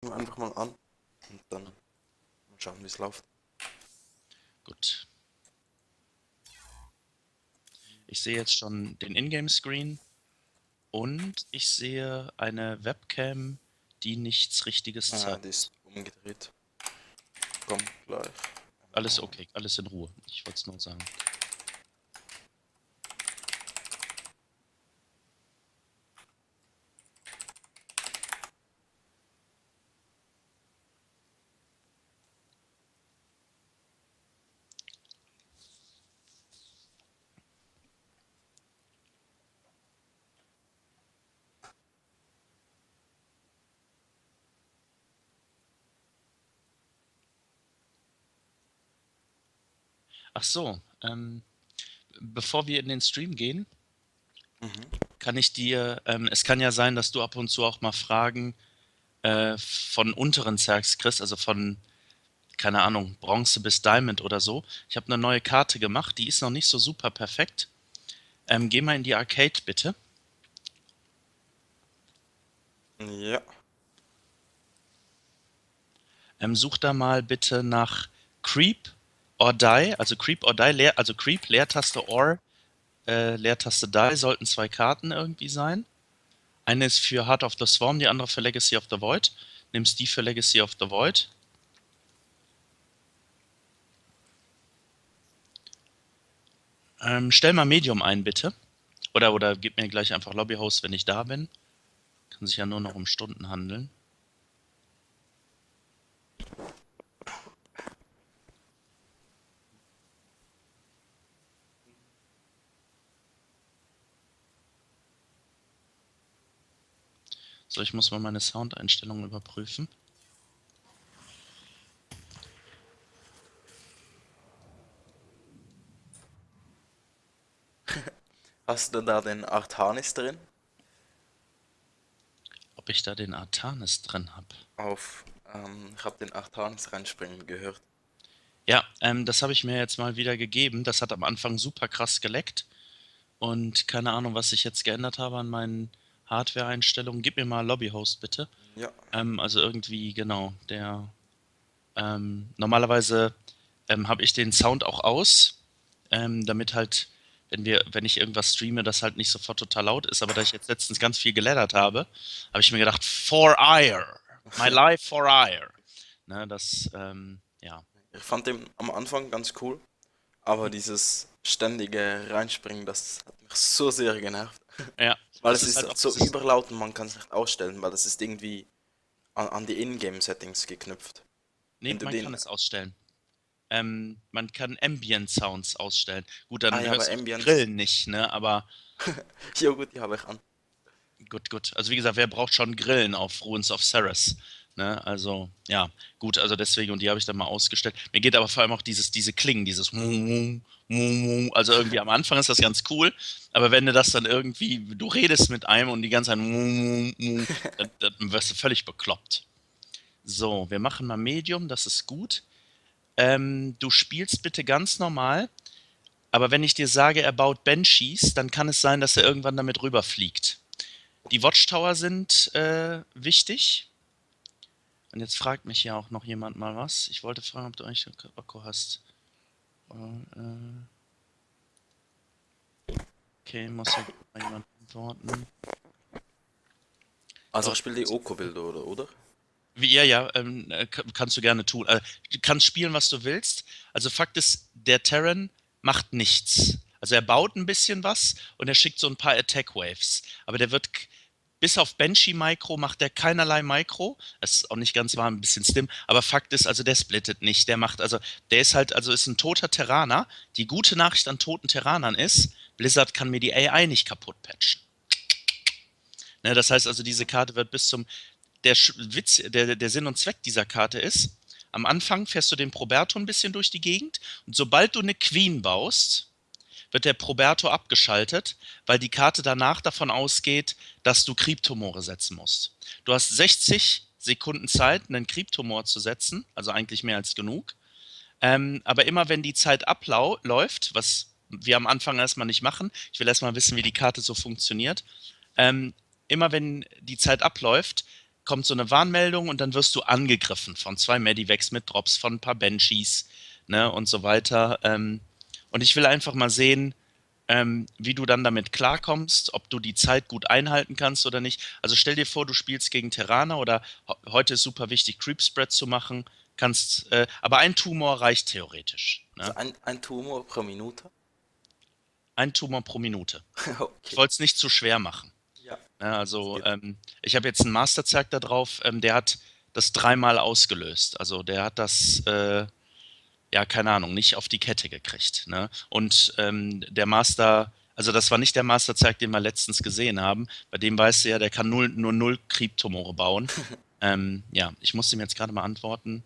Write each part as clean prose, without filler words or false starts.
Einfach mal an und dann mal schauen, wie es läuft. Gut. Ich sehe jetzt schon den Ingame-Screen und ich sehe eine Webcam, die nichts Richtiges Die zeigt. ist umgedreht. Komm, gleich. Alles okay, alles in Ruhe. Ich wollte es nur sagen. Ach so, bevor wir in den Stream gehen, Mhm. kann ich dir, es kann ja sein, dass du ab und zu auch mal Fragen von unteren Zergs kriegst, also von, keine Ahnung, Bronze bis Diamond oder so. Ich habe eine neue Karte gemacht, die ist noch nicht so super perfekt. Geh mal in die Arcade bitte. Ja. Such da mal bitte nach Creep or Die, also Creep or Die, also Creep, Leertaste or, Leertaste Die, sollten zwei Karten irgendwie sein. Eine ist für Heart of the Swarm, die andere für Legacy of the Void. Nimmst die für Legacy of the Void. Stell mal Medium ein, bitte. Oder gib mir gleich einfach Lobbyhost, wenn ich da bin. Kann sich ja nur noch um Stunden handeln. So, ich muss mal meine Soundeinstellungen überprüfen. Hast du da den Artanis drin? Ob ich da den Artanis drin habe. Ich habe den Artanis reinspringen gehört. Ja, das habe ich mir jetzt mal wieder gegeben. Das hat am Anfang super krass geleckt. Und keine Ahnung, was ich jetzt geändert habe an meinen Hardware-Einstellungen. Gib mir mal Lobbyhost bitte. Ja. Also irgendwie, genau, normalerweise habe ich den Sound auch aus, damit halt, wenn ich irgendwas streame, das halt nicht sofort total laut ist. Aber da ich jetzt letztens ganz viel geladdert habe, habe ich mir gedacht, for ire, my life for ire. Ne, ja. Ich fand den am Anfang ganz cool, aber dieses ständige Reinspringen, das hat mich so sehr genervt. Ja, Weil es es ist halt ist auch so dieses, überlaut und man kann es nicht ausstellen, weil das ist irgendwie an die Ingame-Settings geknüpft. nee, Wenn du man den. kann es ausstellen. Man kann Ambient Sounds ausstellen. Gut, Ah dann ja, aber hörst du die Ambient. Grillen nicht, ne? Aber Ja gut, die habe ich an. gut, gut. Also wie gesagt, wer braucht schon Grillen auf Ruins of Ceres? Ne? Also, ja, gut, also deswegen, und die habe ich dann mal ausgestellt. Mir geht aber vor allem auch diese Klingen, dieses also irgendwie am Anfang ist das ganz cool, aber wenn du das dann irgendwie, du redest mit einem und die ganze Zeit dann wirst du völlig bekloppt. So, wir machen mal Medium, das ist gut. Du spielst bitte ganz normal, aber wenn ich dir sage, er baut Banshees, dann kann es sein, dass er irgendwann damit rüberfliegt. Die Watchtower sind wichtig. Und jetzt fragt mich ja auch noch jemand mal was. Ich wollte fragen, ob du eigentlich einen Akku hast. Okay, muss ja mal jemand antworten. Also ich Dauert spiele die kurz. Oko-Bilder, oder? Ja, ja, kannst du gerne tun. Du kannst spielen, was du willst. Also Fakt ist, der Terran macht nichts. Also er baut ein bisschen was und er schickt so ein paar Attack Waves. Aber der wird bis auf Banshee Micro macht der keinerlei Micro. Das ist auch nicht ganz wahr, ein bisschen Stim. Aber Fakt ist, also der splittet nicht. Der macht, also der ist halt, also ist ein toter Terraner. Die gute Nachricht an toten Terranern ist, Blizzard kann mir die AI nicht kaputt patchen. Ne, das heißt also, diese Karte wird bis zum Witz, der Sinn und Zweck dieser Karte ist, am Anfang fährst du den Proberto ein bisschen durch die Gegend und sobald du eine Queen baust, wird der Proberto abgeschaltet, weil die Karte danach davon ausgeht, dass du Kryptomore setzen musst. Du hast 60 Sekunden Zeit, einen Kryptomor zu setzen, also eigentlich mehr als genug. Aber immer wenn die Zeit abläuft, was wir am Anfang erstmal nicht machen, ich will erstmal wissen, wie die Karte so funktioniert, ähm, immer wenn die Zeit abläuft, kommt so eine Warnmeldung und dann wirst du angegriffen von 2 Medivacs mit Drops, von ein paar Banshees, ne, und so weiter. Und ich will einfach mal sehen, wie du dann damit klarkommst, ob du die Zeit gut einhalten kannst oder nicht. Also stell dir vor, du spielst gegen Terraner oder heute ist super wichtig, Creep Spread zu machen. Aber ein Tumor reicht theoretisch. Also Ne? ein Tumor pro Minute. Ein Tumor pro Minute. Ich Okay. wollte es nicht zu schwer machen. Ja, Ne? das Also geht. ich habe jetzt einen Masterzerg da drauf, der hat das 3-mal ausgelöst. Also der hat das, ja, keine Ahnung, nicht auf die Kette gekriegt. Ne? Und der Master, also das war nicht der Masterzerg, den wir letztens gesehen haben. Bei dem weißt du ja, der kann nur 0 Creep-Tumore bauen. Ja, ich muss ihm jetzt gerade mal antworten.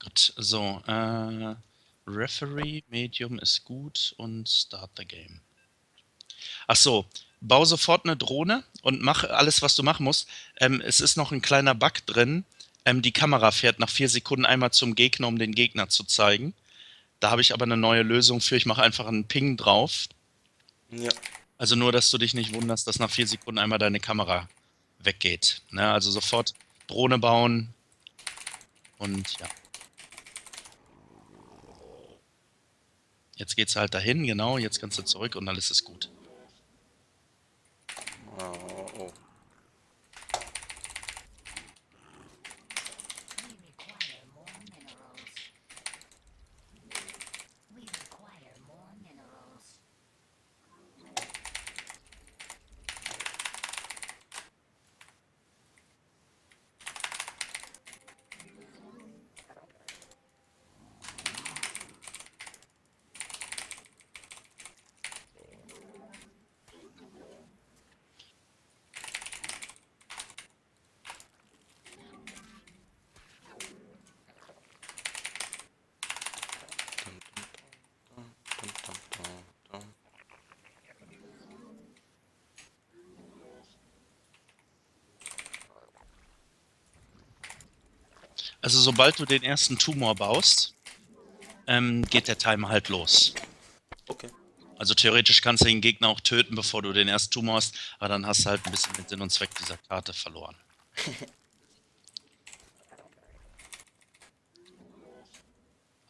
Gut, so, Referee, Medium ist gut und Start the Game. Ach so, bau sofort eine Drohne und mach alles, was du machen musst. Es ist noch ein kleiner Bug drin. Die Kamera fährt nach 4 Sekunden einmal zum Gegner, um den Gegner zu zeigen. Da habe ich aber eine neue Lösung für. Ich mache einfach einen Ping drauf. Ja. Also nur, dass du dich nicht wunderst, dass nach 4 Sekunden einmal deine Kamera weggeht. Ne? Also sofort Drohne bauen und ja. Jetzt geht's halt dahin, genau. Jetzt kannst du zurück und alles ist gut. Oh, oh. We require more minerals. We require more minerals. Dum, dum, dum, dum. Also sobald du den ersten Tumor baust, geht der Timer halt los. Okay. Also theoretisch kannst du den Gegner auch töten, bevor du den ersten Tumor hast, aber dann hast du halt ein bisschen den Sinn und Zweck dieser Karte verloren.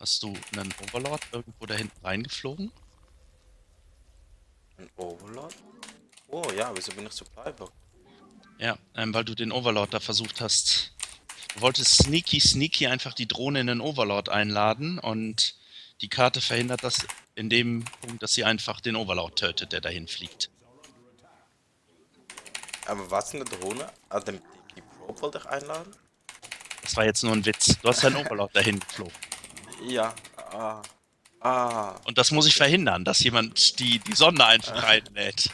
Hast du einen Overlord irgendwo da hinten reingeflogen? Ein Overlord? Oh ja, wieso bin ich Supply Block? Ja, weil du den Overlord da versucht hast. Du wolltest sneaky einfach die Drohne in den Overlord einladen und die Karte verhindert das in dem Punkt, dass sie einfach den Overlord tötet, der dahin fliegt. Aber was in der Drohne? Ah, die Probe wollte ich einladen? Das war jetzt nur ein Witz. Du hast deinen Overlord dahin geflogen. Ja. Ah. Ah. Und das muss ich Okay. verhindern, dass jemand die Sonde einfach einlädt.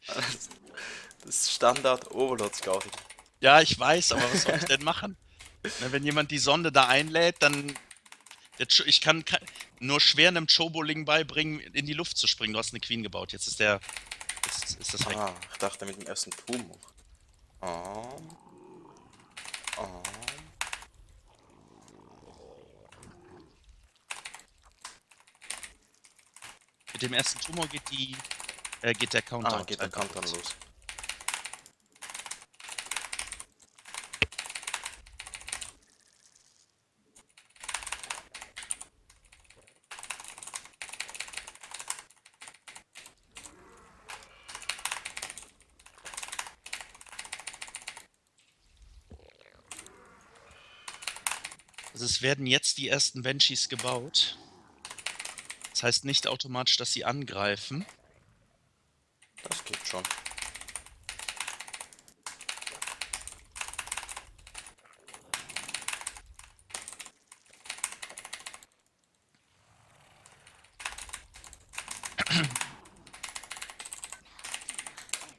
Das ist Standard Overlord Scouting. Ja, ich weiß, aber was soll ich denn machen? Ne, wenn jemand die Sonde da einlädt, dann. Ich kann nur schwer einem Choboling beibringen, in die Luft zu springen. Du hast eine Queen gebaut. Jetzt ist das weg. Ah, ich dachte mit dem ersten Tumor. Ah. Ah. Mit dem ersten Tumor geht der Countdown. Geht der Countdown los. Also es werden jetzt die ersten Banshees gebaut. Das heißt nicht automatisch, dass sie angreifen. Das geht schon.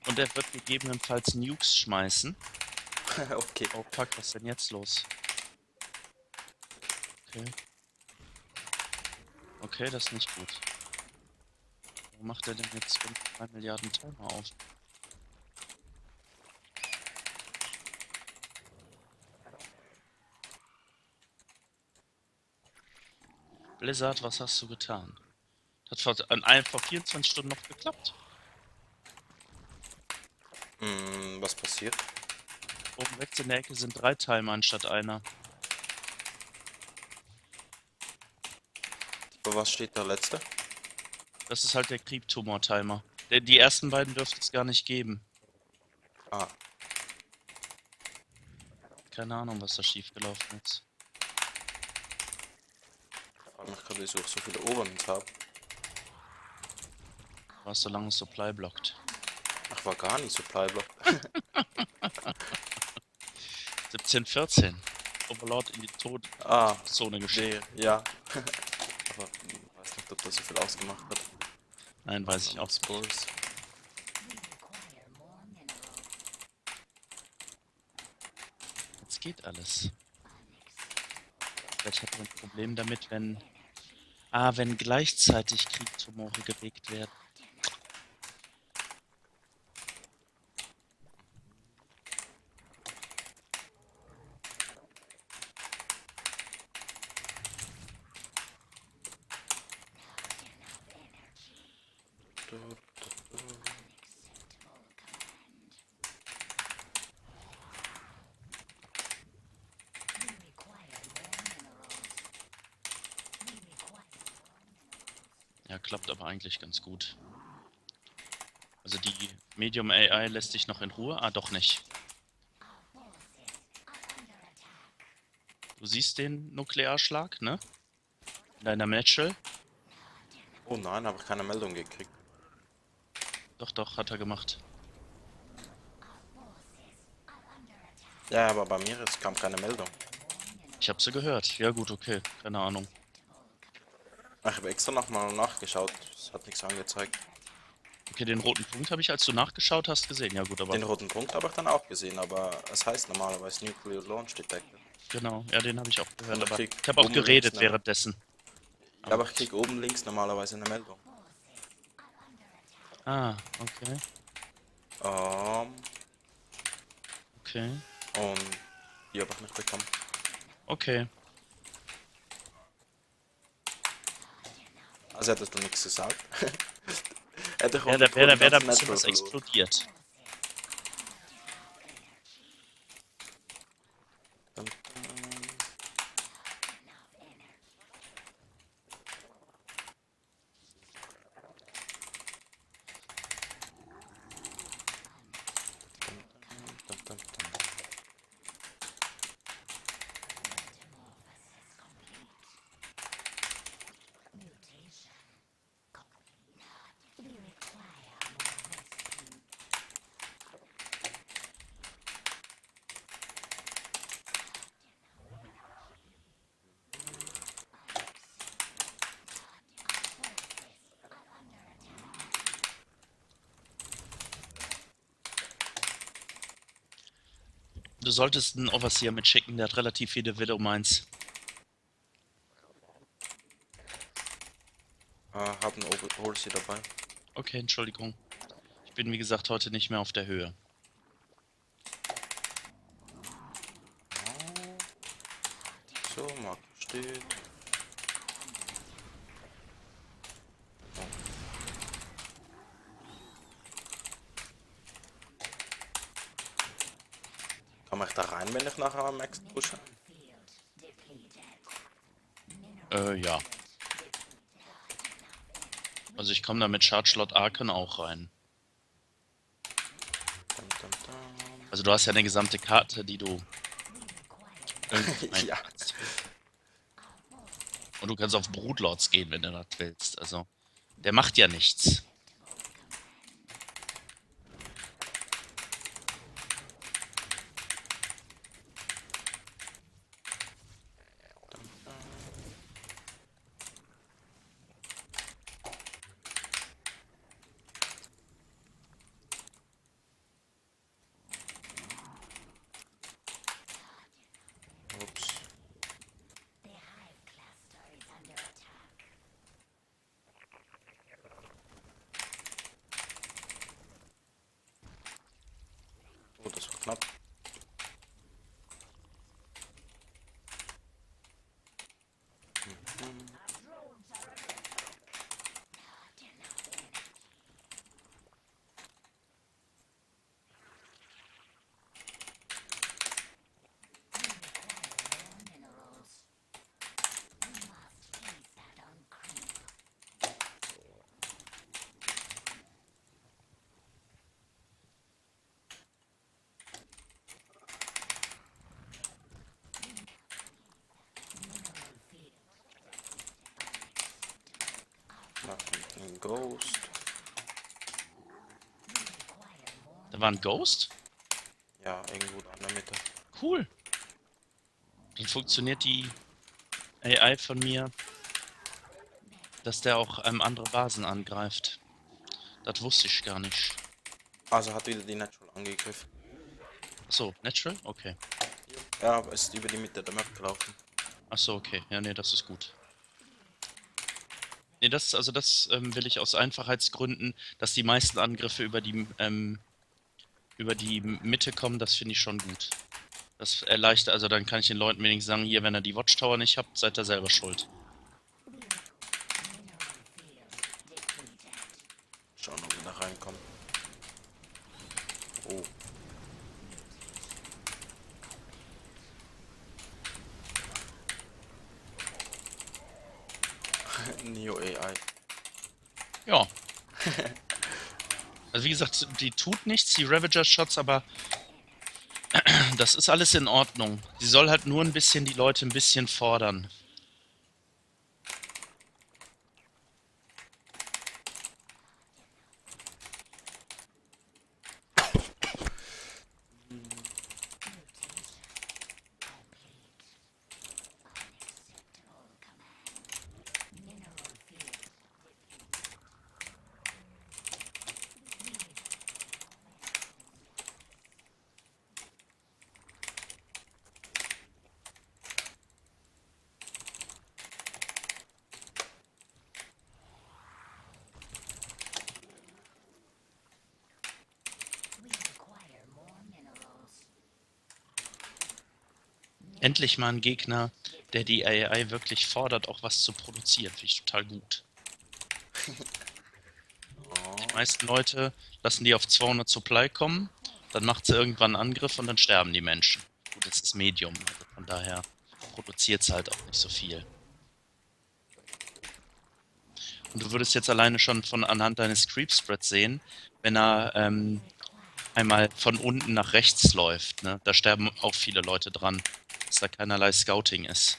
Und er wird gegebenenfalls Nukes schmeißen. Okay. Oh fuck, was ist denn jetzt los? Okay. Okay, das ist nicht gut. Warum macht er denn jetzt 3 Milliarden Timer auf? Blizzard, was hast du getan? Das hat vor 24 Stunden noch geklappt. Was passiert? Oben rechts in der Ecke sind 3 Timer anstatt einer. Für was steht der letzte? Das ist halt der Kriegtumor-Timer. Die ersten beiden dürfte es gar nicht geben. Ah, Keine Ahnung, was da schiefgelaufen ist. frage mich gerade, wieso ich so viele Overmins habe. War es so lange Supply blockt. Ach, war gar nicht Supply-Block. 1714. Overlord in die Ah, Todzone geschickt. nee, ja. Aber ich weiß nicht, ob das so viel ausgemacht hat. Nein, weiß ich auch nicht. Spores. We require more minerals. Jetzt geht alles. Vielleicht hat er ein Problem damit, wenn gleichzeitig Kriegtumore gelegt werden. We require more minerals. We require more minerals. Ja, klappt aber eigentlich ganz gut. Also die Medium AI lässt sich noch in Ruhe? Ah, doch nicht. Our forces are under attack. Du siehst den Nuklearschlag, ne? In deiner Natural? Oh nein, habe ich keine Meldung gekriegt. Doch, hat er gemacht. Ja, aber bei mir kam keine Meldung. Ich habe sie gehört. Ja gut, okay. Keine Ahnung. Ach, ich habe extra nochmal nachgeschaut. Es hat nichts angezeigt. Okay, den roten Punkt habe ich, als du nachgeschaut hast, gesehen. Ja gut, aber Den roten Punkt habe ich dann auch gesehen, aber es heißt normalerweise Nuclear Launch Detected. genau. Ja, den habe ich auch gehört. Und ich Aber krieg ich habe auch oben geredet links eine- währenddessen. Ja, aber ich krieg oben links normalerweise eine Meldung. Ah, okay. Ähm, Okay. und die habe ich nicht bekommen. Okay. Also hättest du nichts gesagt. Hätte ich Ja, auch da wäre die da ein ganze bisschen was Network verloren. explodiert. Mutation complete. We require more rescue. Du solltest einen Overseer mitschicken, der hat relativ viele Widow Mines. Hab einen Overseer dabei. Okay, Entschuldigung. Ich bin wie gesagt heute nicht mehr auf der Höhe. So, Marke steht. Kann ich da rein, wenn ich nachher am Max pushe? Field depleted. Ja. Also ich komme da mit Charge Slot Arken auch rein. Dum, dum, dum. Also du hast ja eine gesamte Karte, die du irgendwie Ja. einsetzt. Und du kannst auf Brutlords gehen, wenn du das willst. Also der macht ja nichts. Ups. The hive cluster is under attack. Oh, das war knapp. Minerals. We must face that on creep. Mineral field. Da kommt ein Ghost. We require more. Da war ein Ghost? Ja, irgendwo da in der Mitte. Cool. Dann funktioniert die AI von mir, dass der auch andere Basen angreift. Das wusste ich gar nicht. Also hat wieder die Natural angegriffen. Achso, Natural? Okay. Ja, aber ist über die Mitte der Map gelaufen. Achso, okay. Ja, nee, das ist gut. Nee, das will ich aus Einfachheitsgründen, dass die meisten Angriffe über die Mitte kommen, das finde ich schon gut. Das erleichtert, also dann kann ich den Leuten wenigstens sagen, hier, wenn ihr die Watchtower nicht habt, seid ihr selber schuld. Mineral field depleted. Schauen, ob wir da reinkommen. Oh. Neo AI. Ja. Also wie gesagt, die tut nichts, die Ravager-Shots, aber das ist alles in Ordnung. Sie soll halt nur ein bisschen die Leute ein bisschen fordern. Unacceptable command. Mineral field. We require more minerals. Endlich mal ein Gegner, der die AI wirklich fordert, auch was zu produzieren. Finde ich total gut. Die meisten Leute lassen die auf 200 Supply kommen, dann macht sie irgendwann einen Angriff und dann sterben die Menschen. Gut, es ist Medium, also von daher produziert es halt auch nicht so viel. Und du würdest jetzt alleine schon von anhand deines Creep-Spreads sehen, wenn er einmal von unten nach rechts läuft, ne? Da sterben auch viele Leute dran, dass da keinerlei Scouting ist.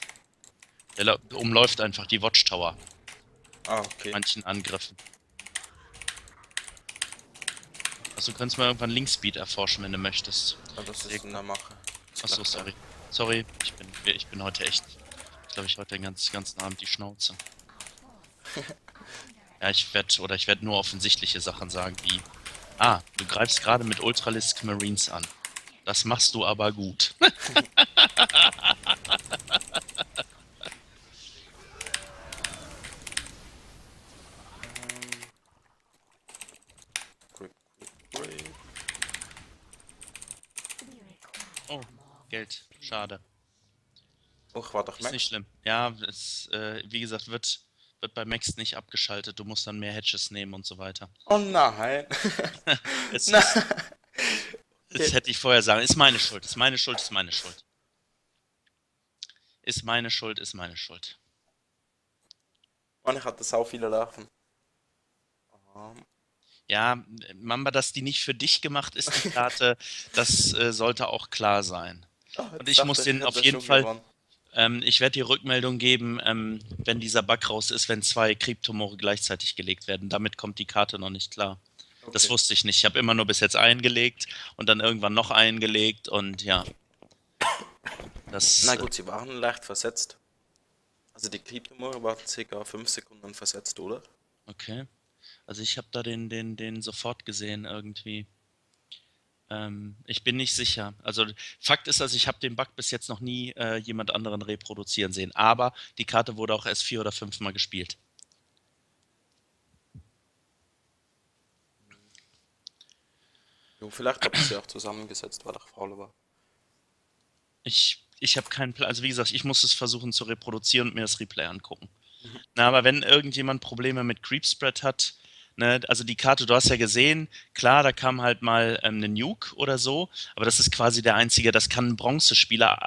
Der umläuft einfach die Watchtower, Ah, okay. manchen Angriffen. Also du kannst mal irgendwann Linkspeed erforschen, wenn du möchtest. Ja, das Sehr ist in der Mache. Ist Achso, gleich da. sorry. Sorry, ich bin heute echt, glaube ich, heute den ganzen Abend die Schnauze. Ja, ich werde nur offensichtliche Sachen sagen, wie, du greifst gerade mit Ultralisk Marines an. Das machst du aber gut. Grip, grip, grip. We require Oh, more. Geld. Schade. Oh, war doch Ist nicht Max. schlimm. Ja, es, wie gesagt, wird bei Max nicht abgeschaltet. Du musst dann mehr Hedges nehmen und so weiter. Oh nein. Es Nein. ist, das hätte ich vorher sagen. Ist meine Schuld. Ist meine Schuld. Ist meine Schuld. Ist meine Schuld. Ist meine Schuld. Und ich hatte sau viele Lachen. Ja, Mamba, dass die nicht für dich gemacht ist, die Karte, das sollte auch klar sein. Und ich muss den auf jeden Fall, ich werde die Rückmeldung geben, wenn dieser Bug raus ist, wenn 2 Kryptomore gleichzeitig gelegt werden. Damit kommt die Karte noch nicht klar. Das Okay. wusste ich nicht. Ich habe immer nur bis jetzt eingelegt und dann irgendwann noch eingelegt und ja. Das, Na gut, sie waren leicht versetzt. Also die Kryptomore war ca. 5 Sekunden versetzt, oder? okay. Also ich habe da den sofort gesehen irgendwie. Ich bin nicht sicher. Also Fakt ist, also ich habe den Bug bis jetzt noch nie jemand anderen reproduzieren sehen. Aber die Karte wurde auch erst 4 oder 5 Mal gespielt. Jo, vielleicht habt ihr sie auch zusammengesetzt, weil er faul war. Ich habe keinen Plan. Also wie gesagt, ich muss es versuchen zu reproduzieren und mir das Replay angucken. Mhm. Na, aber wenn irgendjemand Probleme mit Creepspread hat, ne, also die Karte, du hast ja gesehen, klar, da kam halt mal eine Nuke oder so, aber das ist quasi der einzige, das kann ein Bronzespieler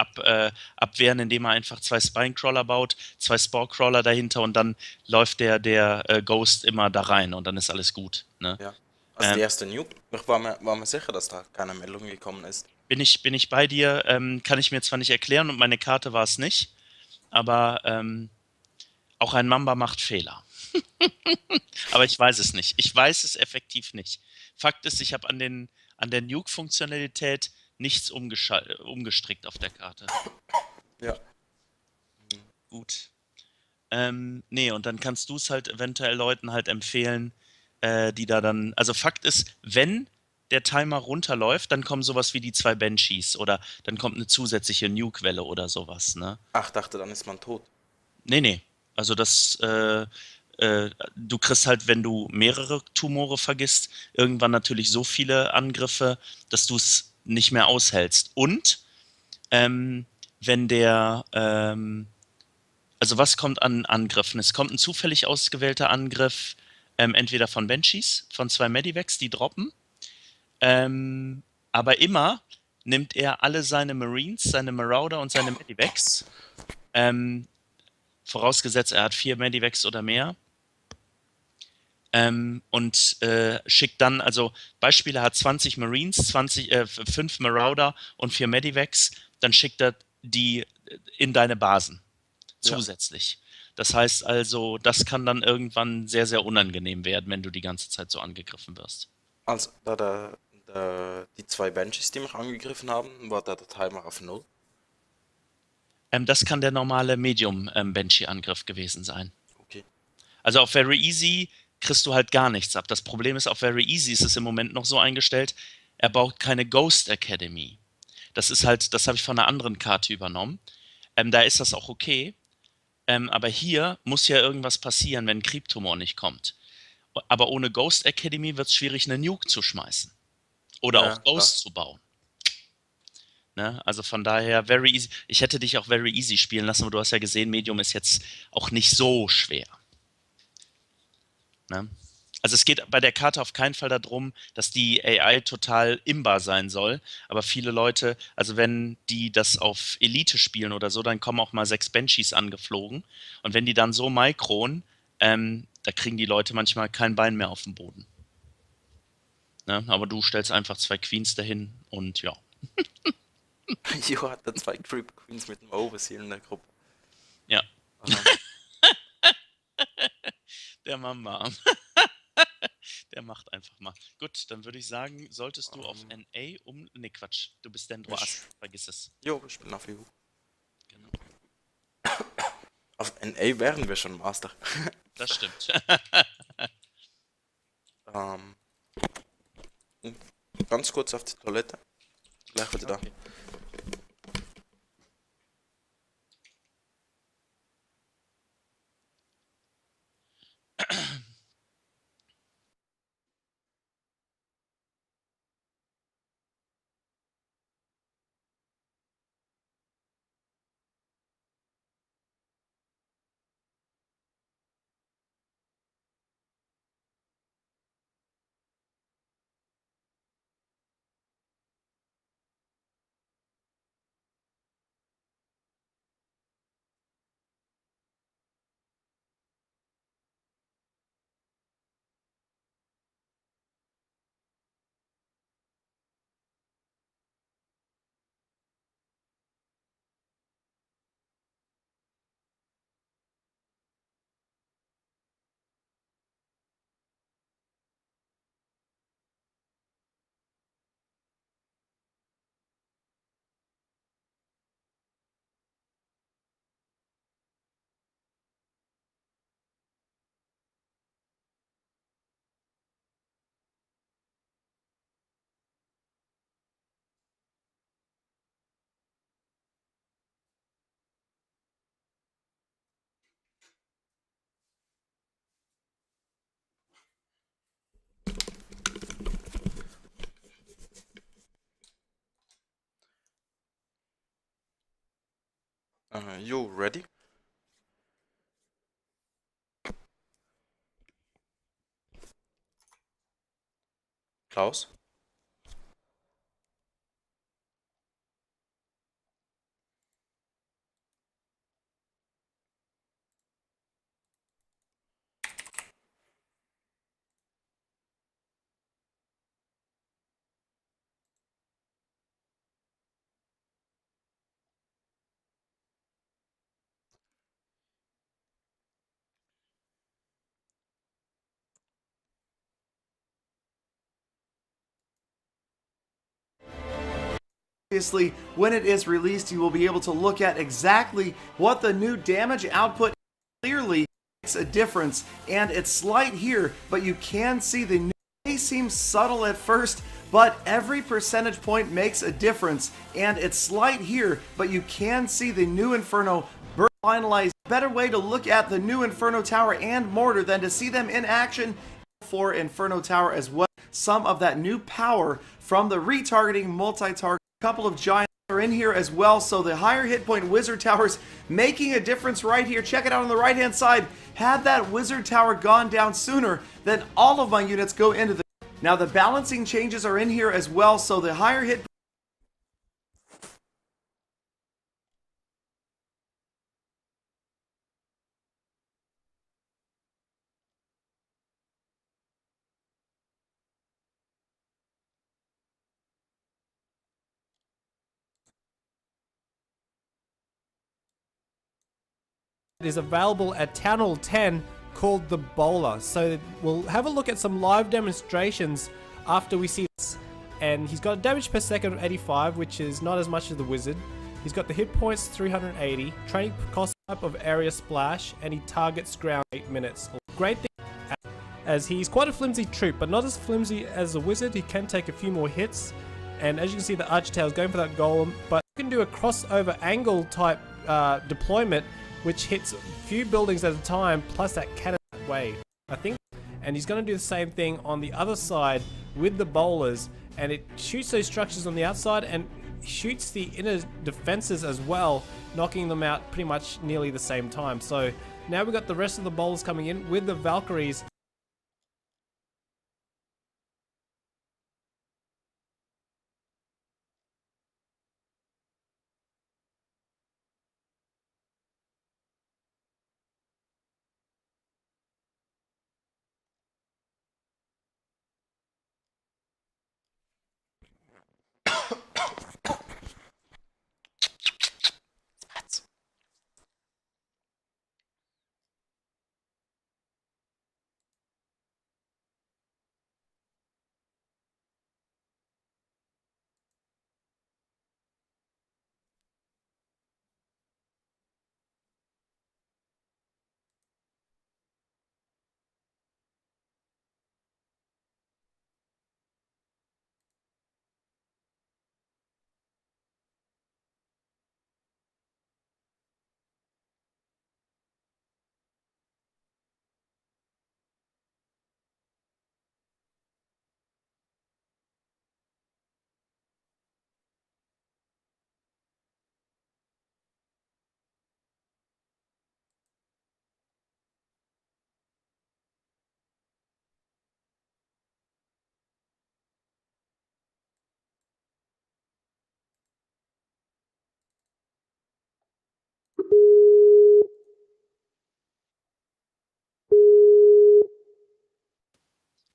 abwehren, indem er einfach zwei Spinecrawler baut, zwei Sporecrawler dahinter und dann läuft der Ghost immer da rein und dann ist alles gut. Ne? Ja. Also die Ähm, erste Nuke, ich war mir sicher, dass da keine Meldung gekommen ist. bin ich bei dir, kann ich mir zwar nicht erklären und meine Karte war es nicht, aber auch ein Mamba macht Fehler. Aber ich weiß es nicht. Ich weiß es effektiv nicht. Fakt ist, ich habe an der Nuke-Funktionalität nichts umgestrickt auf der Karte. Ja. Gut. Nee, und dann kannst du es halt eventuell Leuten halt empfehlen, die da dann. Also Fakt ist, wenn der Timer runterläuft, dann kommen sowas wie die zwei Banshees oder dann kommt eine zusätzliche Nuke-Welle oder sowas, ne? Ach, dachte, dann ist man tot. Nee, nee. Also du kriegst halt, wenn du mehrere Tumore vergisst, irgendwann natürlich so viele Angriffe, dass du es nicht mehr aushältst. Und ähm, wenn also was kommt an Angriffen? Es kommt ein zufällig ausgewählter Angriff, entweder von Banshees, von zwei Medivacs, die droppen, ähm, aber immer nimmt er alle seine Marines, seine Marauder und seine Medivacs, ähm, vorausgesetzt er hat 4 Medivacs oder mehr, und schickt dann, also Beispiele hat 20 Marines, 5 Marauder und 4 Medivacs, dann schickt er die in deine Basen Ja. zusätzlich. Das heißt also, das kann dann irgendwann sehr, sehr unangenehm werden, wenn du die ganze Zeit so angegriffen wirst. Also, die zwei Benches, die mich angegriffen haben, war da der Timer auf Null. Das kann der normale Medium-Banshee-Angriff gewesen sein. Okay. Also auf Very Easy kriegst du halt gar nichts ab. Das Problem ist, auf Very Easy ist es im Moment noch so eingestellt, er baut keine Ghost Academy. Das ist halt, das habe ich von einer anderen Karte übernommen. Da ist das auch okay. Aber hier muss ja irgendwas passieren, wenn Kryptomor nicht kommt. Aber ohne Ghost Academy wird es schwierig, eine Nuke zu schmeißen. Oder Ja, auch klar. Ghost zu bauen. Ne? Also von daher, very easy. Ich hätte dich auch very easy spielen lassen, aber du hast ja gesehen, Medium ist jetzt auch nicht so schwer. Ne? Also es geht bei der Karte auf keinen Fall darum, dass die AI total imbar sein soll, aber viele Leute, also wenn die das auf Elite spielen oder so, dann kommen auch mal 6 Banshees angeflogen und wenn die dann so micron, da kriegen die Leute manchmal kein Bein mehr auf dem Boden. Ne? Aber du stellst einfach 2 Queens dahin und ja. Jo hatte zwei Creep Queens mit dem Overseer in der Gruppe. Ja, Ähm, der Mama. Der macht einfach mal. Gut, dann würde ich sagen, solltest du auf ähm, NA Ne, Quatsch. Du bist Dendro ich, Ass. Vergiss es. jo, ich bin auf EU. Genau. Auf NA wären wir schon Master. Das stimmt. ähm, ganz kurz auf die Toilette. Gleich wieder da. Okay. You ready? Klaus? Obviously, when it is released, you will be able to look at exactly what the new damage output clearly makes a difference. And it's slight here, but you can see the new may seem subtle at first, but every percentage point makes a difference. And it's slight here, but you can see the new Inferno finalized. Better way to look at the new Inferno Tower and Mortar than to see them in action for Inferno Tower as well. Some of that new power from the retargeting, multi-target. A couple of giants are in here as well, so the higher hit point Wizard Towers making a difference right here. Check it out on the right hand side. Had that Wizard Tower gone down sooner, then all of my units go into the... Now the balancing changes are in here as well, so the higher hit is available at Town Hall 10 called the Bowler. So we'll have a look at some live demonstrations after we see this. And he's got a damage per second of 85, which is not as much as the Wizard. He's got the hit points 380, training cost type of area splash, and he targets ground 8 minutes. Great thing, as he's quite a flimsy troop, but not as flimsy as the Wizard. He can take a few more hits. And as you can see, the Architail is going for that Golem, but you can do a crossover angle type deployment, which hits a few buildings at a time, plus that cannon wave, I think. And he's going to do the same thing on the other side with the bowlers, and it shoots those structures on the outside and shoots the inner defenses as well, knocking them out pretty much nearly the same time. So now we've got the rest of the bowlers coming in with the Valkyries.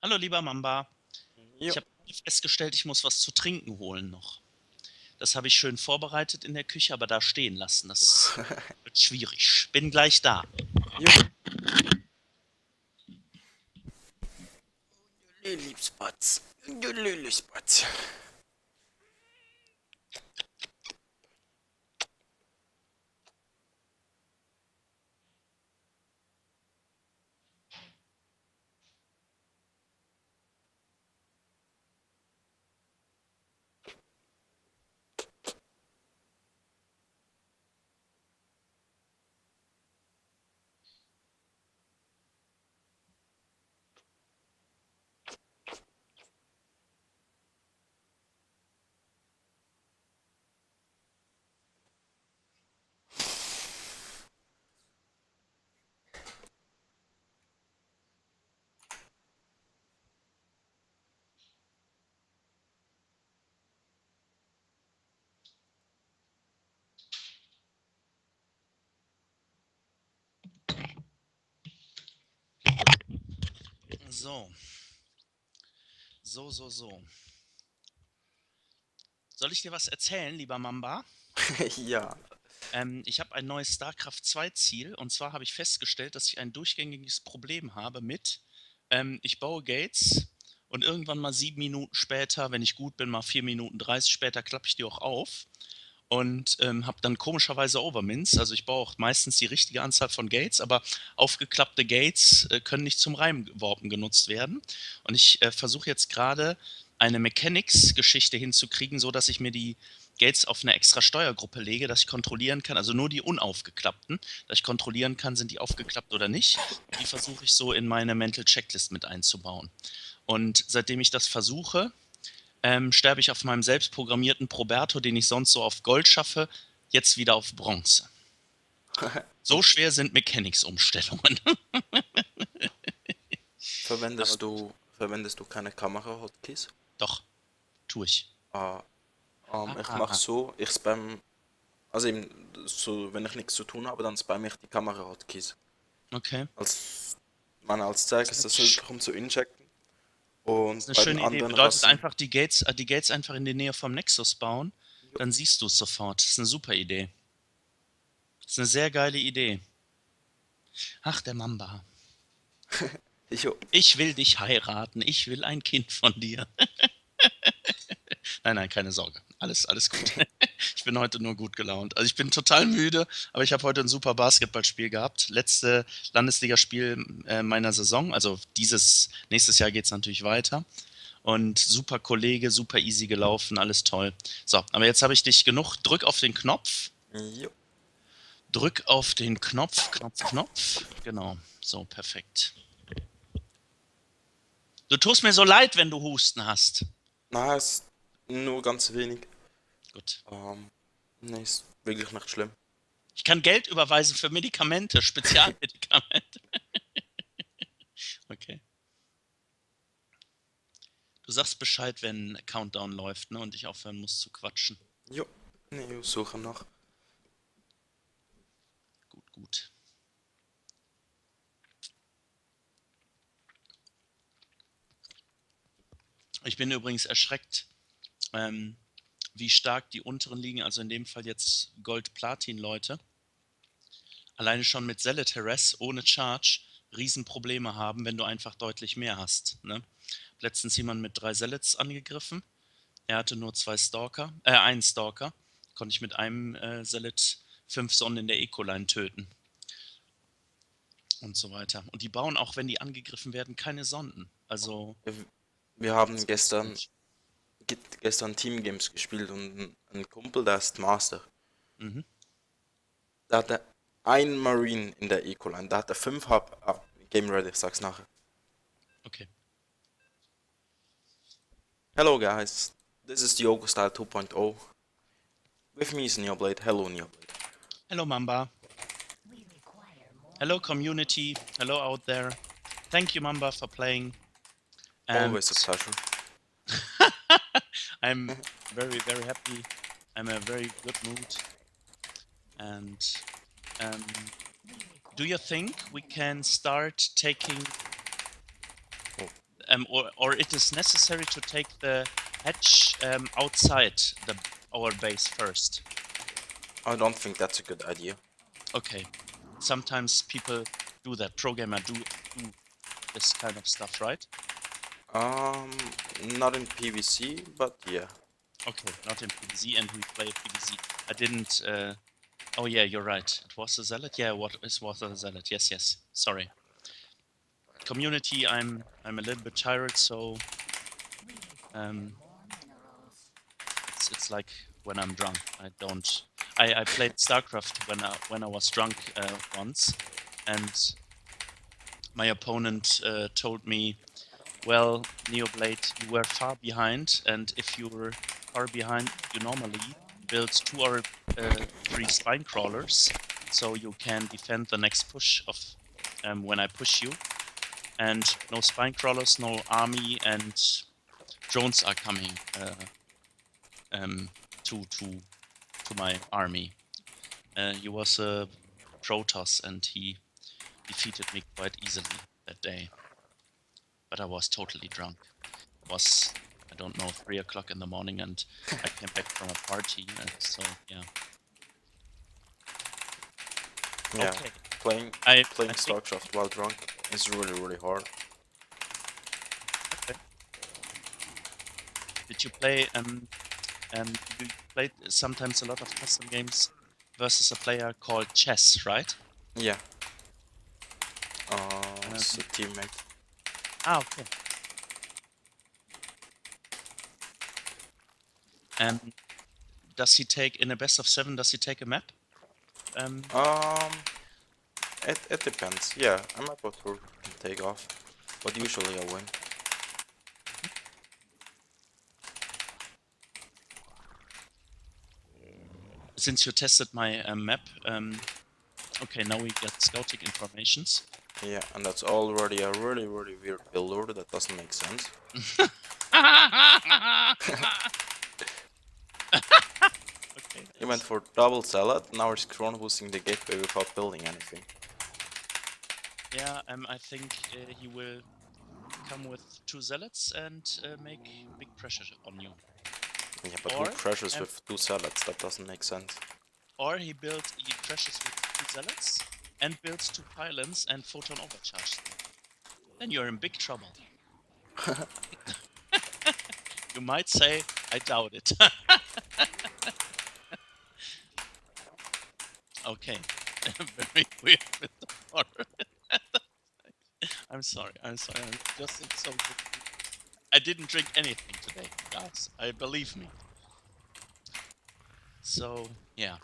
Hallo, lieber Mamba. Jo. Ich habe festgestellt, ich muss was zu trinken holen noch. Das habe ich schön vorbereitet in der Küche, aber da stehen lassen. Das wird schwierig. Bin gleich da. Jo. Lillipspatz. Du Lillipspatz. So. So. Soll ich dir was erzählen, lieber Mamba? Ja. Ich habe ein neues StarCraft 2 Ziel und zwar habe ich festgestellt, dass ich ein durchgängiges Problem habe mit, ich baue Gates und irgendwann mal 7 Minuten später, wenn ich gut bin, mal 4 Minuten 30 später, klappe ich die auch auf und habe dann komischerweise Overmints. Also ich baue auch meistens die richtige Anzahl von Gates, aber aufgeklappte Gates können nicht zum Reimwarpen genutzt werden. Und ich versuche jetzt gerade eine Mechanics-Geschichte hinzukriegen, so dass ich mir die Gates auf eine extra Steuergruppe lege, dass ich kontrollieren kann, also nur die unaufgeklappten, dass ich kontrollieren kann, sind die aufgeklappt oder nicht. Die versuche ich so in meine Mental Checklist mit einzubauen. Und seitdem ich das versuche, sterbe ich auf meinem selbst programmierten Proberto, den ich sonst so auf Gold schaffe, jetzt wieder auf Bronze. So schwer sind Mechanics-Umstellungen. Verwendest du keine Kamera-Hotkeys? Doch, tue ich. Ich mache so, ich spam, also eben, so, wenn ich nichts zu tun habe, dann spam ich die Kamera-Hotkeys. Okay. Als Zeichen ist das wirklich, um zu injecten. Und Das ist eine bei den schöne Idee. anderen Bedeutet Rassen, einfach die Gates einfach in die Nähe vom Nexus bauen, dann siehst du es sofort. Das ist eine super Idee. Das ist eine sehr geile Idee. Ach, der Mamba. Ich will dich heiraten. Ich will ein Kind von dir. Nein, keine Sorge. Alles gut. Ich bin heute nur gut gelaunt. Also ich bin total müde, aber ich habe heute ein super Basketballspiel gehabt. Letzte Landesligaspiel meiner Saison. Also nächstes Jahr geht es natürlich weiter. Und super Kollege, super easy gelaufen, alles toll. So, aber jetzt habe ich dich genug. Drück auf den Knopf. jo. Drück auf den Knopf. Genau, so, perfekt. Du tust mir so leid, wenn du Husten hast. Na, ist nur ganz wenig. Gut. Nee, ist wirklich nicht schlimm. Ich kann Geld überweisen für Medikamente, Spezialmedikamente. Okay. Du sagst Bescheid, wenn Countdown läuft, ne, und ich aufhören muss zu quatschen. Jo. Nee, ich suche noch. Gut. Ich bin übrigens erschreckt, wie stark die unteren liegen, also in dem Fall jetzt Gold-Platin-Leute, alleine schon mit Zealot Harass ohne Charge Riesenprobleme haben, wenn du einfach deutlich mehr hast. Ne? Letztens jemand mit 3 Zealots angegriffen. Er hatte nur einen Stalker. Konnte ich mit einem Zealot 5 Sonnen in der Eco-Line töten. Und so weiter. Und die bauen auch, wenn die angegriffen werden, keine Sonden. Also. Wir haben gestern Teamgames gespielt und ein Kumpel, der ist Master. Mhm. Da hatte ein Marine in der Eco-Line. Da hat er 5 Game ready, ich sag's nachher. Okay. Hello guys, this is the Okkostyle 2.0. With me is Neoblade. Hello Neoblade. Hello Mamba. We require more. Oh, Hello community. Hello out there. Thank you Mamba for playing. And Always a pleasure. I'm very, very happy. I'm in a very good mood. And do you think we can start taking, or it is necessary to take the hatch outside our base first? I don't think that's a good idea. Okay. Sometimes people do that. Pro gamer do this kind of stuff, right? Not in PvC, but yeah. Okay, not in PvZ, and we play PvZ. I didn't. Oh yeah, you're right. It was a zealot. Yeah, it was a zealot. Yes. Sorry. Community, I'm a little bit tired, so it's like when I'm drunk. I played StarCraft when I was drunk once, and my opponent told me, well, Neoblade, you were far behind, and if you were far behind, you normally build 2 or 3 spine crawlers, so you can defend the next push of when I push you. And no spine crawlers, no army, and drones are coming to my army. He was a Protoss, and he defeated me quite easily that day. but I was totally drunk. It was, I don't know, 3 o'clock in the morning, and I came back from a party, and so yeah. Yeah, Okay. playing I StarCraft while drunk is really hard. Okay. Did you play you played sometimes a lot of custom games versus a player called chess, right? Yeah. It's a teammate. Okay. And does he take in a best of 7? Does he take a map? It depends. Yeah, I'm about to take off, but usually I win. Since you tested my map, okay, now we get scouting informations. Yeah, and that's already a really weird build order that doesn't make sense. Okay. He went for double salad, now he's chrono boosting the gateway without building anything. Yeah, I think he will come with 2 zealots and make big pressure on you. Yeah, but Or, who crashes with 2 salads? That doesn't make sense. Or he crashes with 2 zealots and builds 2 pylons and photon overcharges them. Then you're in big trouble. You might say, I doubt it. Okay. Very weird with the horror. I'm sorry. It's so good. I didn't drink anything today, guys. Believe me. So, yeah.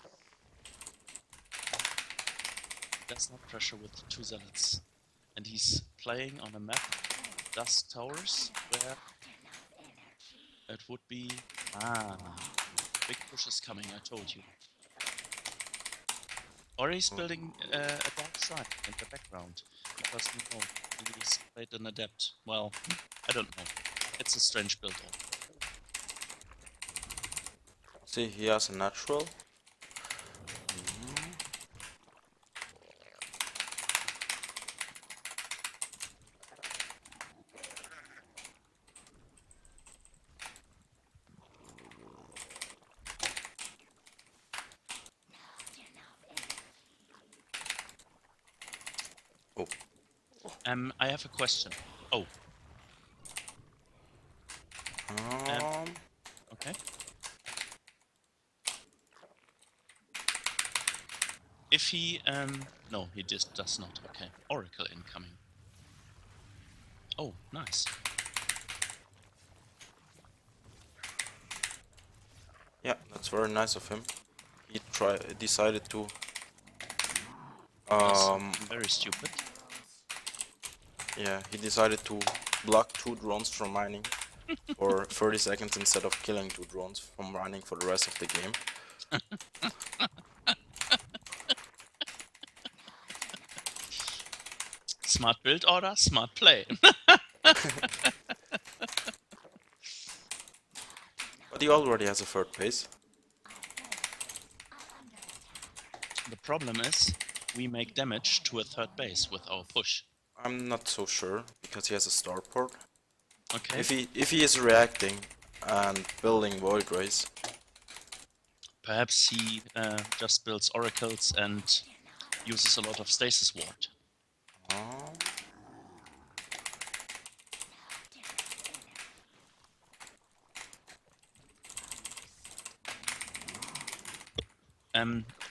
Does not pressure with 2 zealots. And he's playing on a map, Dust Towers, where it would be... big push is coming, I told you. Or he's building a dark side in the background, because he's played an adept. Well, I don't know. It's a strange build. See, he has a natural. Oh. I have a question. Oh. Okay. If he, no, he just does not. Okay. Oracle incoming. Oh, nice. Yeah, that's very nice of him. He decided to Very stupid. yeah, he decided to block 2 drones from mining for 30 seconds instead of killing 2 drones from mining for the rest of the game. Smart build order, smart play. But he already has a 3rd base. The problem is, we make damage to a 3rd base with our push. I'm not so sure, because he has a starport. Okay. If he is reacting and building Void Rays. Perhaps he just builds oracles and uses a lot of stasis ward.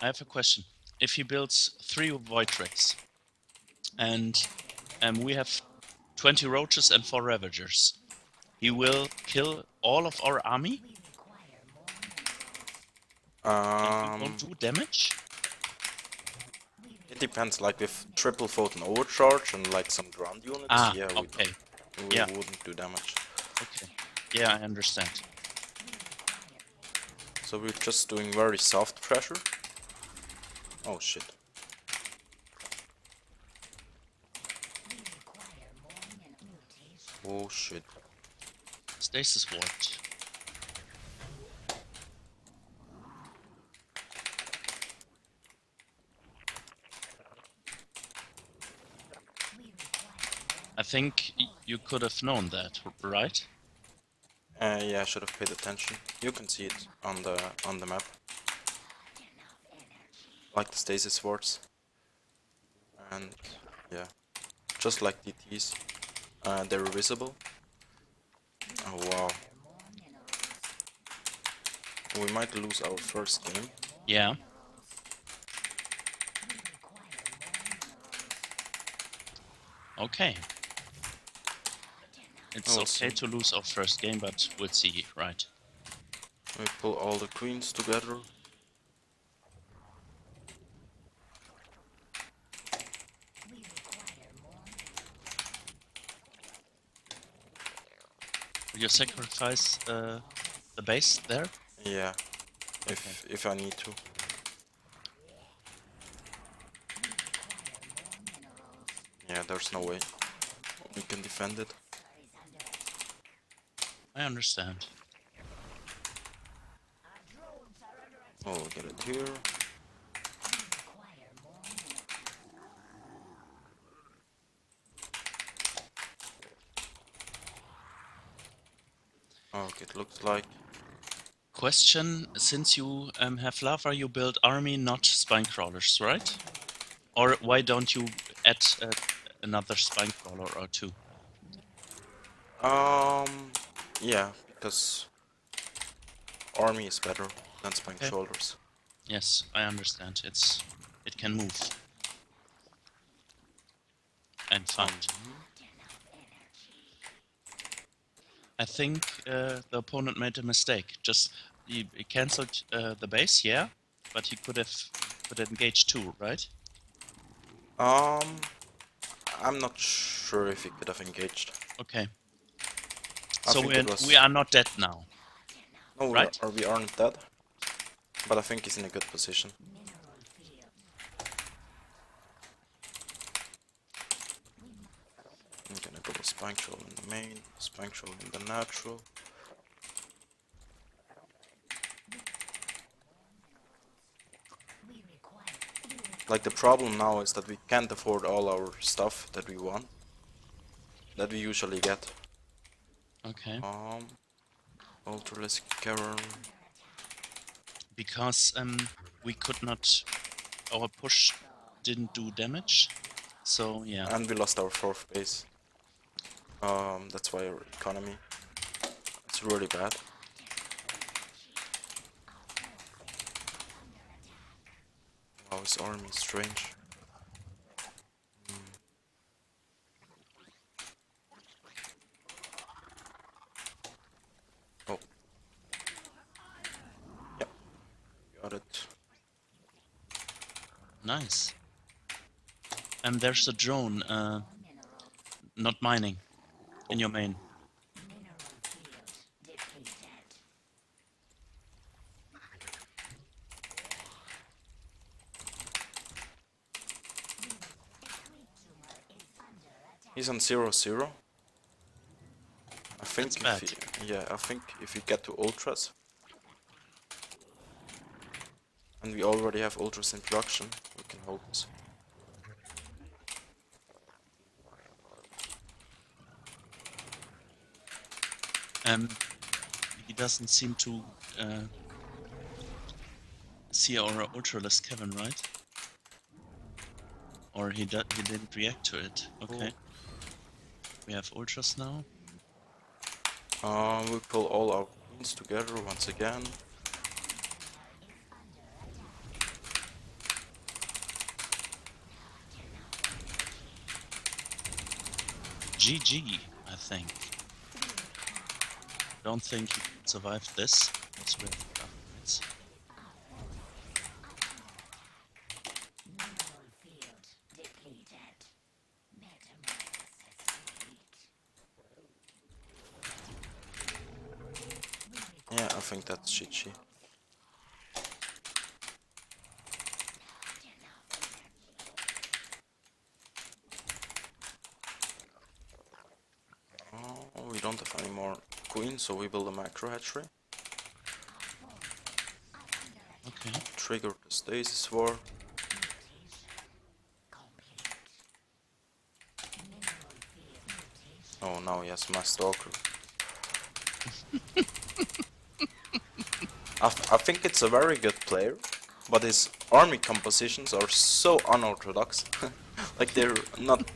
I have a question. If he builds 3 Void Rays, and we have 20 roaches and 4 ravagers, he will kill all of our army? And we won't do damage? It depends, like with triple photon overcharge and like some ground units, yeah, okay. we wouldn't do damage. Okay. Yeah, I understand. So we're just doing very soft pressure. Oh shit. Oh shit. Stasis ward. I think you could have known that, right? Yeah, I should have paid attention. You can see it on the map, like the stasis wards, and yeah, just like DTs, they're visible. Oh wow, we might lose our first game. Yeah. Okay. It's We'll okay see. to lose our first game, but we'll see, right? We pull all the queens together. Will you sacrifice the base there? Yeah, if I need to. Yeah, there's no way we can defend it. I understand. Oh, we'll get it here. Okay, it looks like. Question, since you have lava, you build army, not spine crawlers, right? Or why don't you add another spine crawler or two? Yeah, because army is better than spine Okay. shoulders. Yes, I understand. It can move. And fight. I think the opponent made a mistake. Just he cancelled the base, yeah, but he could engage two, right? I'm not sure if he could have engaged. Okay. I So think it was- we are not dead now. No, right? we aren't dead. But I think he's in a good position. I'm gonna go with spine troll in the main, spine troll in the natural. Like the problem now is that we can't afford all our stuff that we want, that we usually get. Okay. Ultralisk Cavern. Because we could not, our push didn't do damage. So yeah. And we lost our fourth base. That's why our economy is really bad. Wow, his army is strange. Oh. Yep. Got it. Nice. And there's a drone, not mining, in your main. He's on 0-0. I think That's if I think if we get to ultras, and we already have ultras in production, we can hold this. He doesn't seem to see our Ultralisk Cavern, right? Or he didn't react to it. Okay. We have ultras now. We pull all our queens together once again. GG, I think. Don't think he can survive this. Because we have upgrades. Yeah, I think that's GG. Oh, we don't have any more queens, so we build a macro hatchery. Okay. Trigger the stasis war. Oh, now he has Mass Stalker. I think it's a very good player, but his army compositions are so unorthodox. Like they're not.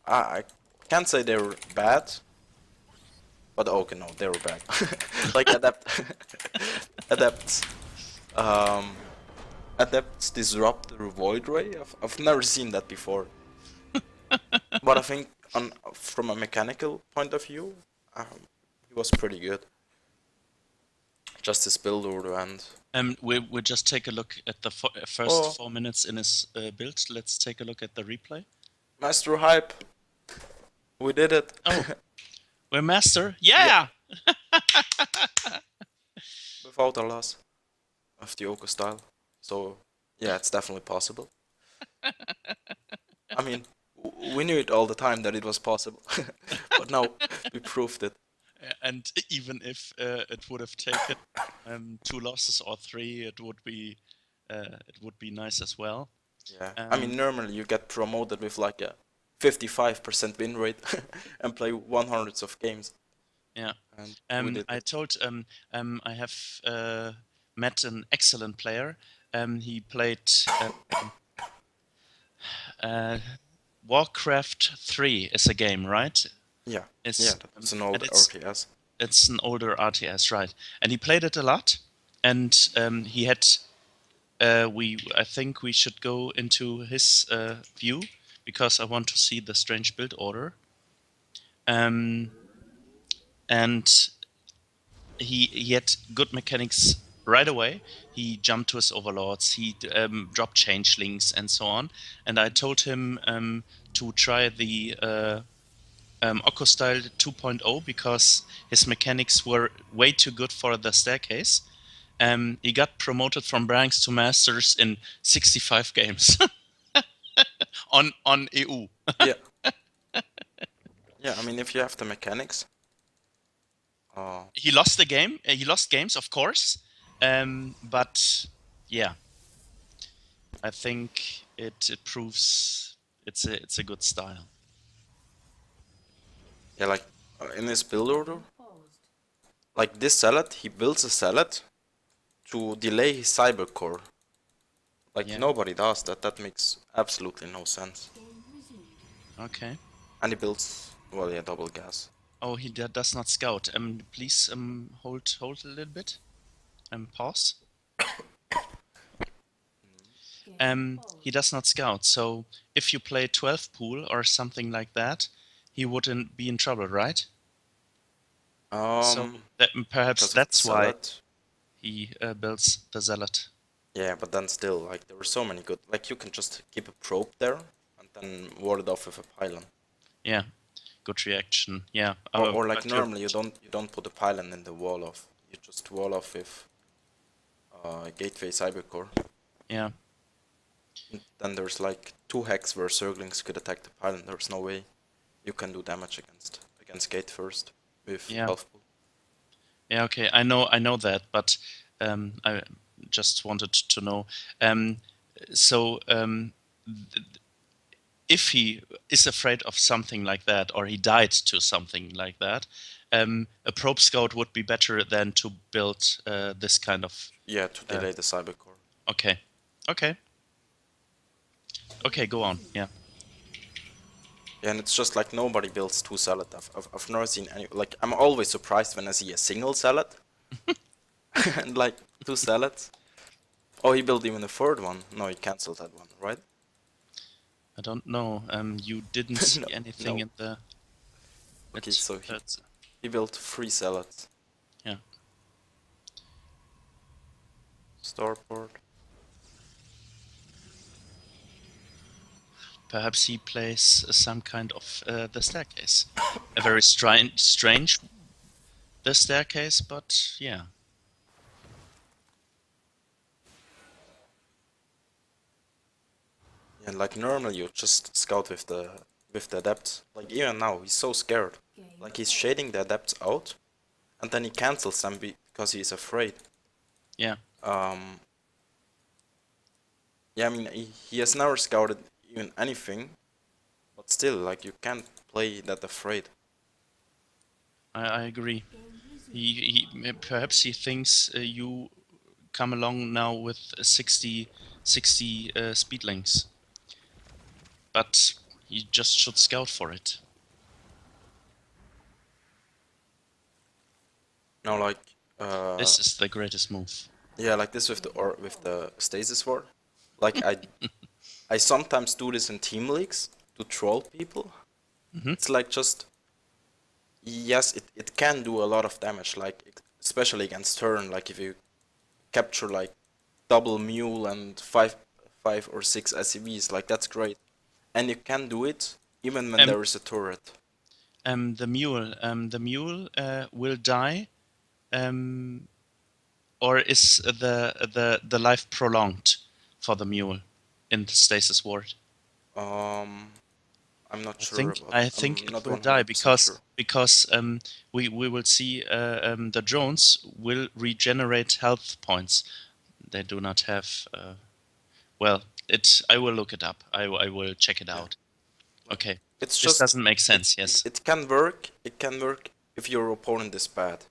I can't say they're bad, but okay, no, they were bad. Like adepts, um, adepts disrupt the void ray. I've never seen that before. But I think from a mechanical point of view, he was pretty good. Just his build order and We'll just take a look at the first 4 minutes in his build. Let's take a look at the replay. Master Hype. We did it. Oh, we're master. Yeah. Without a loss of the Okkostyle. So yeah, it's definitely possible. I mean, we knew it all the time that it was possible, but now we proved it. And even if it would have taken 2 losses or 3, it would be nice as well. Yeah, I mean, normally you get promoted with like a 55% win rate and play 100s of games. Yeah. And we did I it. told I have met an excellent player. He played Warcraft 3 is a game, right? Yeah, It's, yeah, that's an old RTS. It's an older RTS, right? And he played it a lot, and he had. I think we should go into his view because I want to see the strange build order. And he had good mechanics right away. He jumped to his overlords. He dropped changelings and so on. And I told him to try the Okkostyle 2.0 because his mechanics were way too good for the staircase. He got promoted from ranks to masters in 65 games on EU. Yeah. Yeah, I mean, if you have the mechanics. He lost the game. He lost games, of course. But yeah, I think it proves it's a good style. Yeah, like in his build order, like this salad, he builds a salad to delay his cyber core. Like Yeah. nobody does that. That makes absolutely no sense. Okay. And he builds, well, yeah, double gas. Oh, he does not scout. Please hold a little bit. Pause. He does not scout. So if you play 12 pool or something like that, he wouldn't be in trouble, right? So that perhaps because of that's the why salad. he builds the zealot. Yeah, but then still, like there were so many good. Like you can just keep a probe there and then ward it off with a pylon. Yeah, good reaction. Yeah. Or like but you're- normally you don't put a pylon in the wall off. You just wall off with gateway cybercore. Yeah. Then there's like 2 hacks where Zerglings could attack the pylon. There's no way you can do damage against gate first with Yeah. health pool. Yeah. Okay. I know that, but I just wanted to know. If he is afraid of something like that, or he died to something like that, a probe scout would be better than to build this kind of. Yeah, to delay the cybercore. Okay. Okay. Okay. Go on. Yeah. Yeah, and it's just like nobody builds 2 salad. I've never seen any. Like I'm always surprised when I see a single salad and like 2 salads. Oh, he built even a 3rd one. No, he cancelled that one, right? I don't know. You didn't see No, anything no. in the. Okay, so he built 3 salads. Yeah. Starboard. Perhaps he plays some kind of the staircase. A very strange the staircase, but yeah. Yeah, like normally you just scout with the adepts. Like even now, he's so scared. Like he's shading the adepts out, and then he cancels them because he's afraid. Yeah. Yeah, I mean he has never scouted even anything, but still, like you can't play that afraid. I agree. Perhaps he thinks you come along now with 60 speed links, but he just should scout for it. No, like This is the greatest move. yeah, like this with the stasis ward. Like I sometimes do this in team leagues to troll people. It's like just yes, it can do a lot of damage, like especially against turn. Like if you capture like double mule and five or six SCVs, like that's great, and you can do it even when there is a turret. The mule will die, or is the life prolonged for the mule in the stasis ward? I'm not sure about. I think I'm it not will die 100% because we will see the drones will regenerate health points. They do not have. Well, I will look it up. I will check it out. Okay. It's This just doesn't make sense. Yes. It can work. It can work if your opponent is bad,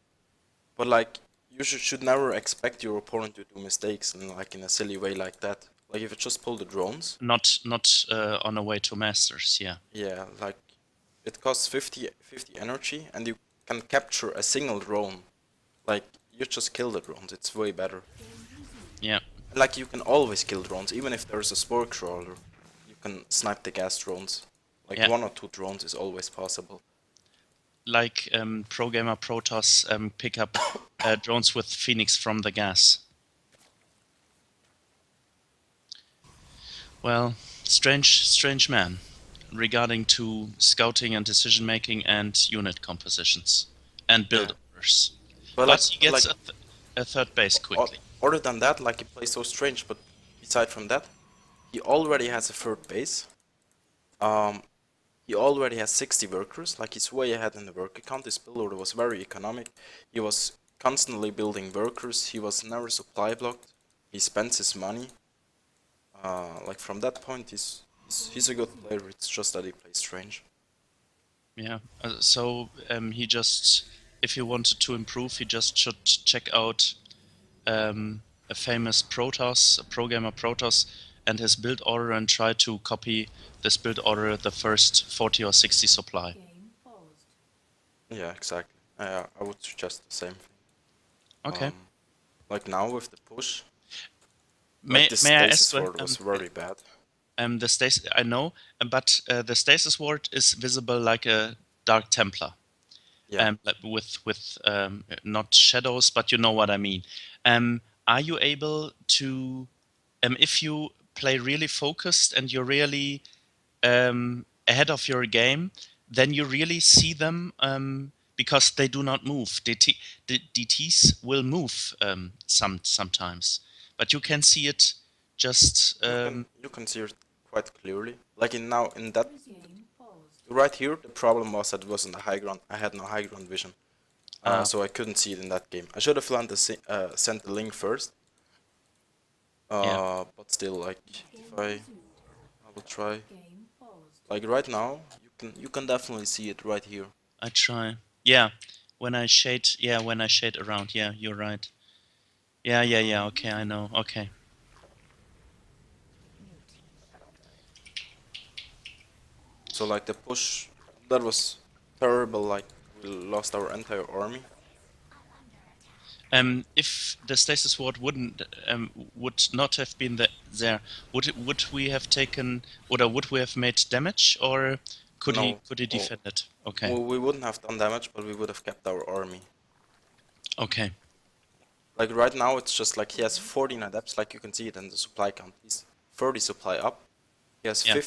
but like you should never expect your opponent to do mistakes in like in a silly way like that. Like if you just pull the drones. Not on a way to masters. Yeah. Yeah, like it costs 50 energy, and you can capture a single drone. Like you just kill the drones. It's way better. Yeah. Like you can always kill drones, even if there's a spore crawler. You can snipe the gas drones. Like Yeah. 1 or 2 drones is always possible. Like Pro Gamer Protoss pick up drones with Phoenix from the gas. Well, strange man regarding to scouting and decision making and unit compositions and build orders. But But like- he gets like- a third base quickly. Other than that, like he plays so strange, but aside from that, he already has a third base. He already has 60 workers, like he's way ahead in the worker count. His build order was very economic. He was constantly building workers. He was never supply blocked. He spends his money. Like from that point, he's a good player. It's just that he plays strange. Yeah. So he just, if he wanted to improve, he just should check out a famous Protoss, a Pro Gamer Protoss, and his build order and try to copy this build order the first 40 or 60 supply. Game paused. Yeah, exactly. I would suggest the same thing. Okay. Like now with the push, may like the I stasis ask ward was very bad. the stasis? I know, but the stasis ward is visible like a Dark Templar. Yeah. Like with not shadows, but you know what I mean. Are you able to, if you play really focused and you're really ahead of your game, then you really see them because they do not move. DTs will move sometimes, but you can see it just. You can see it quite clearly. Like in that Game paused. right here, the problem was that it wasn't a high ground. I had no high ground vision, so I couldn't see it in that game. I should have sent the link first. Yeah. But still, like if I will try. Game paused. Like right now, you can definitely see it right here. I try. Yeah, when I shade. Yeah, when I shade around. Yeah, you're right. Yeah. Okay, I know. Okay. So like the push, that was terrible. Like we lost our entire army. If the stasis ward would not have been there, would we have taken, or would we have made damage, or could he No. defend it? Okay. Well, we wouldn't have done damage, but we would have kept our army. Okay. Like right now, it's just like he has 14 adepts. Like you can see it in the supply count. He's 30 supply up. He has Yeah.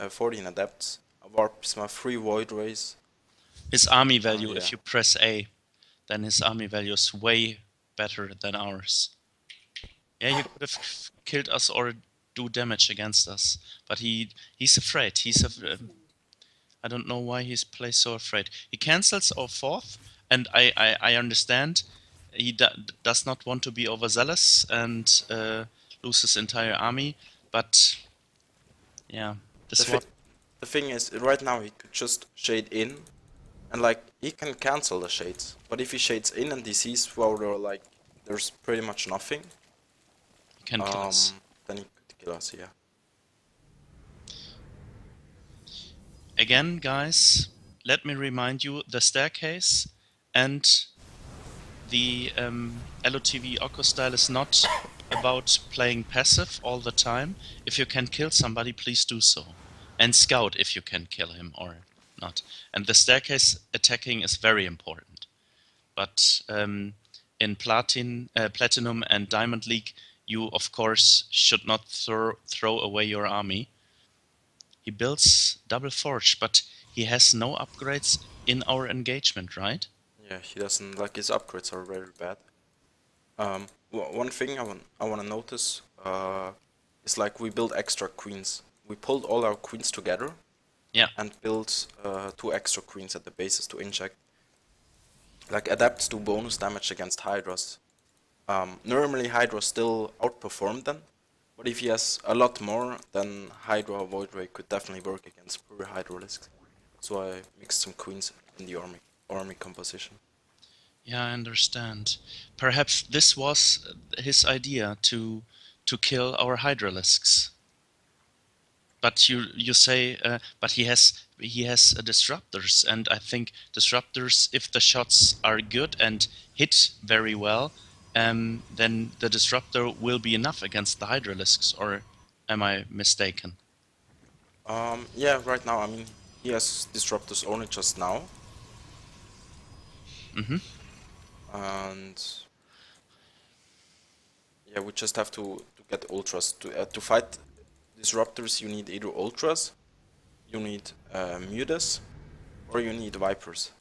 14 adepts. A warp prisma, 3 void rays. His army value, if yeah. you press A, then his army value is way better than ours. Yeah, he could have killed us or do damage against us, but he's afraid. I don't know why he's plays so afraid. He cancels our fourth, and I understand he does not want to be overzealous and lose his entire army, but yeah, this The one. the thing is, right now he could just shade in, and like he can cancel the shades. But if he shades in and he sees through like there's pretty much nothing, You can kill us. then he could kill us. Yeah. Again, guys, let me remind you, the staircase and the LotV Okkostyle is not about playing passive all the time. If you can kill somebody, please do so. And scout if you can kill him or not. And the staircase attacking is very important. But in Platinum and Diamond League, you of course should not throw away your army. He builds double forge, but he has no upgrades in our engagement, right? Yeah, he doesn't like his upgrades are very bad. One thing I wanna notice is like we build extra queens. We pulled all our queens together. Yeah. And built 2 extra queens at the bases to inject. Like adapts do bonus damage against Hydras. Normally Hydra still outperform them, but if he has a lot more, then Hydra or Void Ray could definitely work against pure Hydralisks. So I mixed some queens in the army composition. Yeah, I understand. Perhaps this was his idea to kill our Hydralisks. But you say, but he has disruptors, and I think disruptors, if the shots are good and hit very well, then the disruptor will be enough against the Hydralisks. Or am I mistaken? Yeah, right now I mean he has disruptors only just now. And yeah, we just have to get ultras to fight disruptors. You need either ultras, you need mutas, or you need vipers.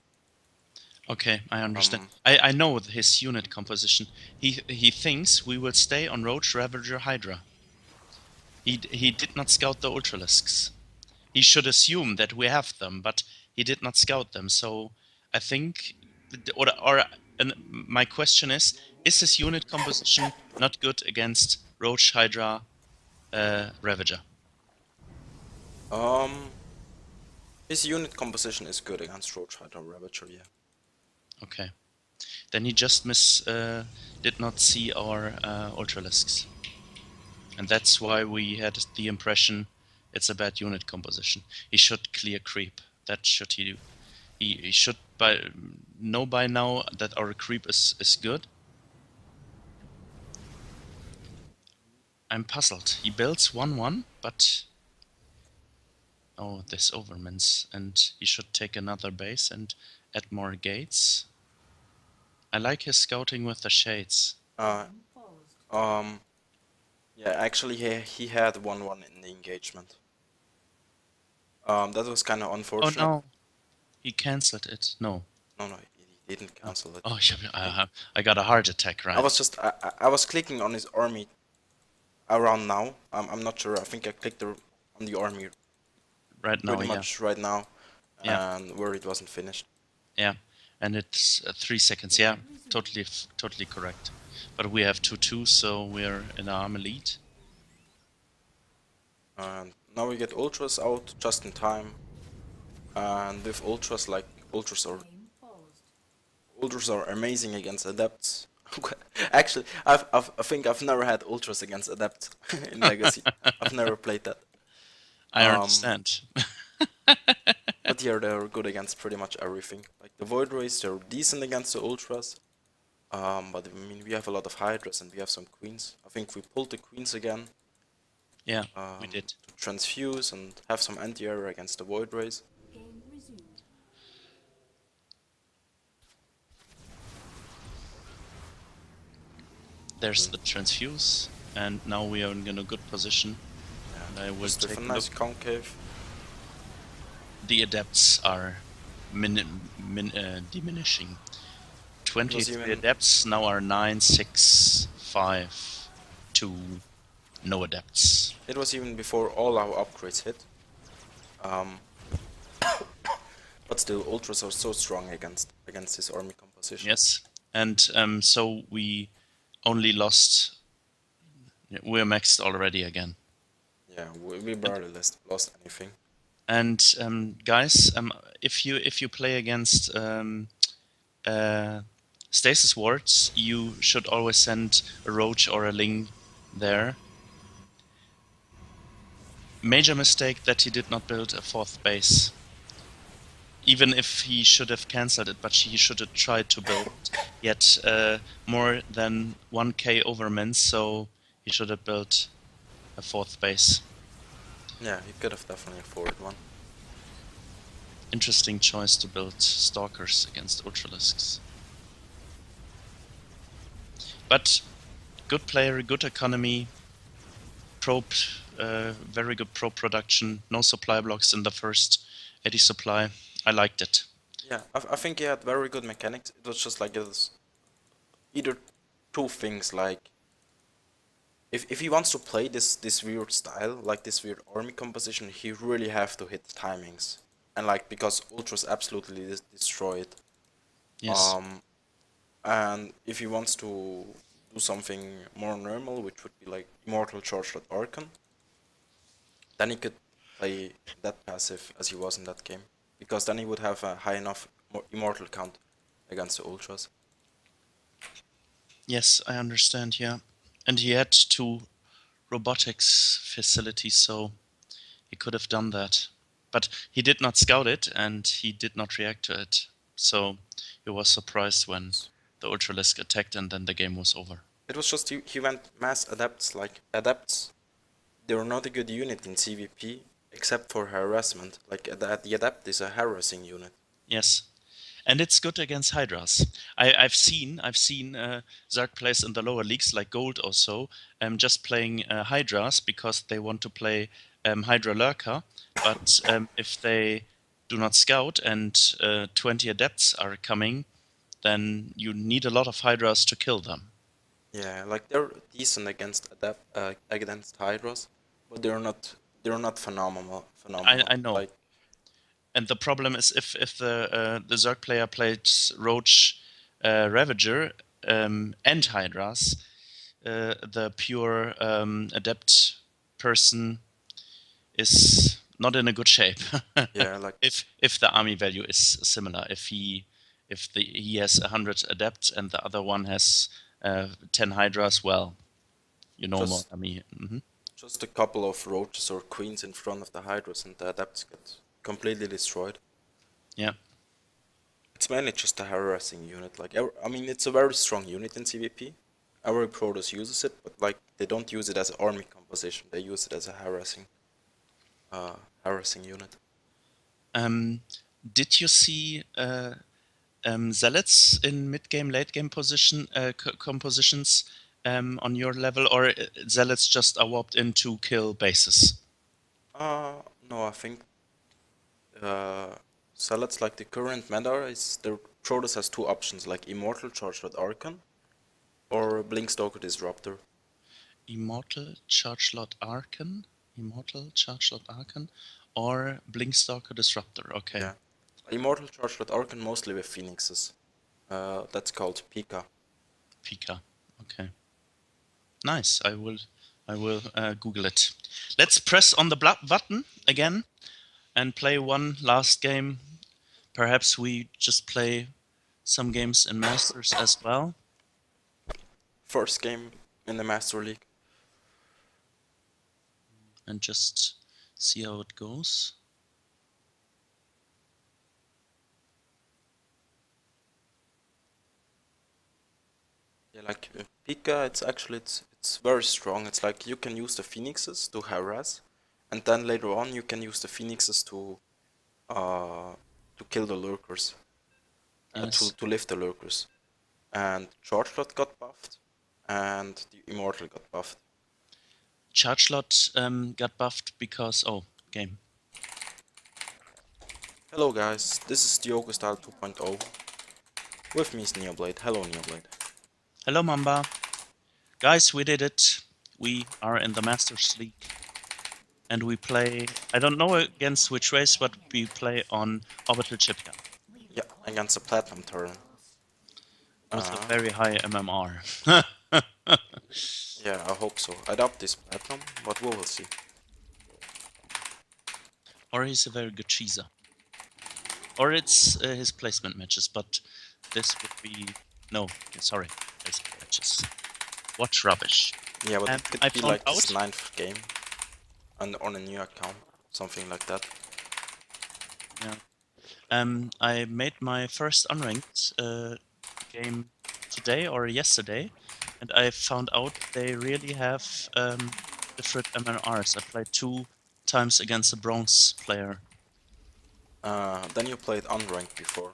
Okay, I understand. I know his unit composition. He thinks we will stay on Roach, Ravager, Hydra. He did not scout the Ultralisks. He should assume that we have them, but he did not scout them. So I think, and my question is his unit composition not good against Roach, Hydra, Ravager? His unit composition is good against Roach, Hydra, Ravager, yeah. Okay. Then he just did not see our Ultralisks. And that's why we had the impression it's a bad unit composition. He should clear creep. That should he do. He should know by now that our creep is good. I'm puzzled. He builds 1-1, but... Oh, this overmans, and he should take another base and add more gates. I like his scouting with the shades. Yeah, actually he had 1-1 in the engagement. That was kind of unfortunate. Oh no, he cancelled it. No. No, he didn't cancel it. Oh, I got a heart attack, right? I was clicking on his army around now. I'm not sure. I think I clicked on the army right now, pretty much right now, yeah. And where it wasn't finished. Yeah, and it's 3 seconds. Yeah, totally correct. But we have 2-2, so we're in our army lead. And now we get ultras out just in time. And with ultras, like ultras are amazing against adepts. Actually, I think I've never had ultras against adepts in Legacy. I've never played that. I understand. But here they're good against pretty much everything. Like the Void Rays, they're decent against the ultras. But I mean, we have a lot of Hydras and we have some queens. I think we pulled the queens again. Yeah, we did. To transfuse and have some anti-air against the Void Rays. Game resumed. There's the transfuse, and now we are in a good position. And I will Just take with a a nice look. concave. The adepts are diminishing. 23 adepts now are 9, 6, 5, 2, no adepts. It was even before all our upgrades hit. But still, ultras are so strong against this army composition. Yes, and so we only lost. We're maxed already again. Yeah, we barely lost anything. And guys, if you play against stasis wards, you should always send a roach or a ling there. Major mistake that he did not build a 4th base. Even if he should have cancelled it, but he should have tried to build yet more than 1k overmans, so he should have built a 4th base. Yeah, he could have definitely afforded one. Interesting choice to build stalkers against Ultralisks. But good player, good economy, very good probe production, no supply blocks in the first eddy supply. I liked it. Yeah, I think he had very good mechanics. It was just like it was either two things, like if he wants to play this weird style, like this weird army composition, he really have to hit the timings. And like because ultras absolutely destroy it. Yes. And if he wants to do something more normal, which would be like Immortal Charged Archon, then he could play that passive as he was in that game. Because then he would have a high enough Immortal count against the Ultras. Yes, I understand, yeah. And he had 2 robotics facilities, so he could have done that. But he did not scout it, and he did not react to it. So he was surprised when the Ultralisk attacked, and then the game was over. It was just he went mass adepts. Like adepts, they're not a good unit in CVP except for harassment. Like the adept is a harassing unit. Yes, and it's good against Hydras. I've seen Zerg players in the lower leagues like Gold or so, just playing Hydras because they want to play Hydra Lurker. But if they do not scout and 20 adepts are coming, then you need a lot of Hydras to kill them. Yeah, like they're decent against against Hydras, but they're not phenomenal. I know. Like, and the problem is if the Zerg player plays Roach Ravager and Hydras, the pure adept person is not in a good shape. yeah, like if the army value is similar, if he has 100 adepts and the other one has 10 Hydras, well, you know more army. just a couple of roaches or queens in front of the Hydras and the adepts get completely destroyed. Yeah. It's mainly just a harassing unit. Like, I mean, it's a very strong unit in CVP. Every Protoss uses it, but like they don't use it as an army composition. They use it as a harassing unit. Did you see zealots in mid-game, late-game compositions on your level, or zealots just are warped in to kill bases? No, I think Zealots, like the current meta, is the Protoss has 2 options, like Immortal Charged Archon or Blinkstalker Disruptor. Immortal Chargelot Archon? Immortal Chargelot Archon? Or Blinkstalker Disruptor, okay. Yeah. Immortal Charged Archon mostly with Phoenixes. That's called Pika. Pika, okay. Nice, I will Google it. Let's press on the button again and play one last game. Perhaps we just play some games in Masters as well. First game in the Master League. And just see how it goes. Yeah, like Pika, it's very strong. It's like you can use the Phoenixes to harass, and then later on you can use the Phoenixes to kill the lurkers, Yes. to lift the lurkers. And Chargelot got buffed, and the Immortal got buffed. Chargelot got buffed because game. Hello guys, this is the Okkostyle 2.0. With me is Neoblade. Hello Neoblade. Hello Mamba. Guys, we did it. We are in the Masters League. And we play, I don't know against which race, but we play on Orbital Chipka. Yeah, against a Platinum turn. With a very high MMR. Yeah, I hope so. I doubt this Platinum, but we will see. Or he's a very good cheeser. Or it's his placement matches, but this would be... No, sorry, placement matches. What rubbish. Yeah, but And it could I be found like his out- 9th game. And on a new account. Something like that. Yeah. I made my first unranked game today or yesterday, and I found out they really have different MMRs. I played 2 times against a bronze player. Then you played unranked before.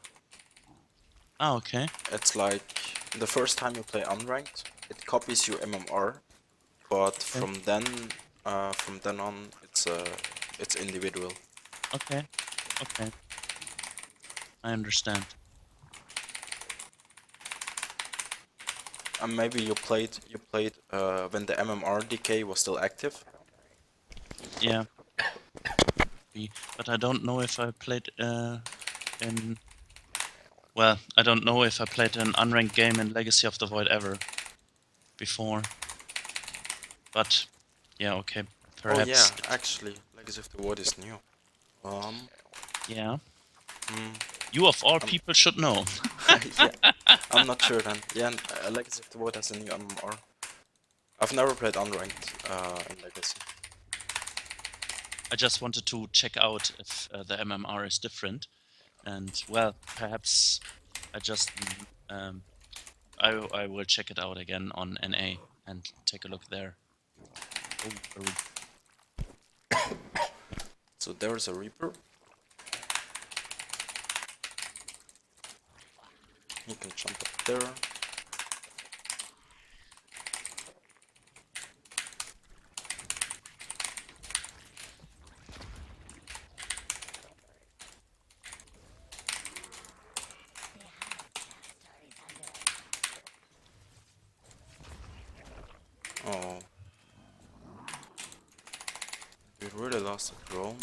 Ah, okay. It's like the first time you play unranked, it copies your MMR, but from then on, it's individual. Okay. Okay. I understand. And maybe you played when the MMR decay was still active. Yeah. But I don't know if I played in... Well, I don't know if I played an unranked game in Legacy of the Void ever before. But, yeah, okay. Perhaps. Oh yeah, actually, Legacy of the Void is new. Yeah. Hmm. You of all people should know. Yeah, I'm not sure then. Yeah, and, Legacy of the Void has a new MMR. I've never played unranked in Legacy. I just wanted to check out if the MMR is different. And, well, perhaps I just... I will check it out again on NA and take a look there. Oh, So there's a Reaper. He can jump up there. Oh. We really lost a drone.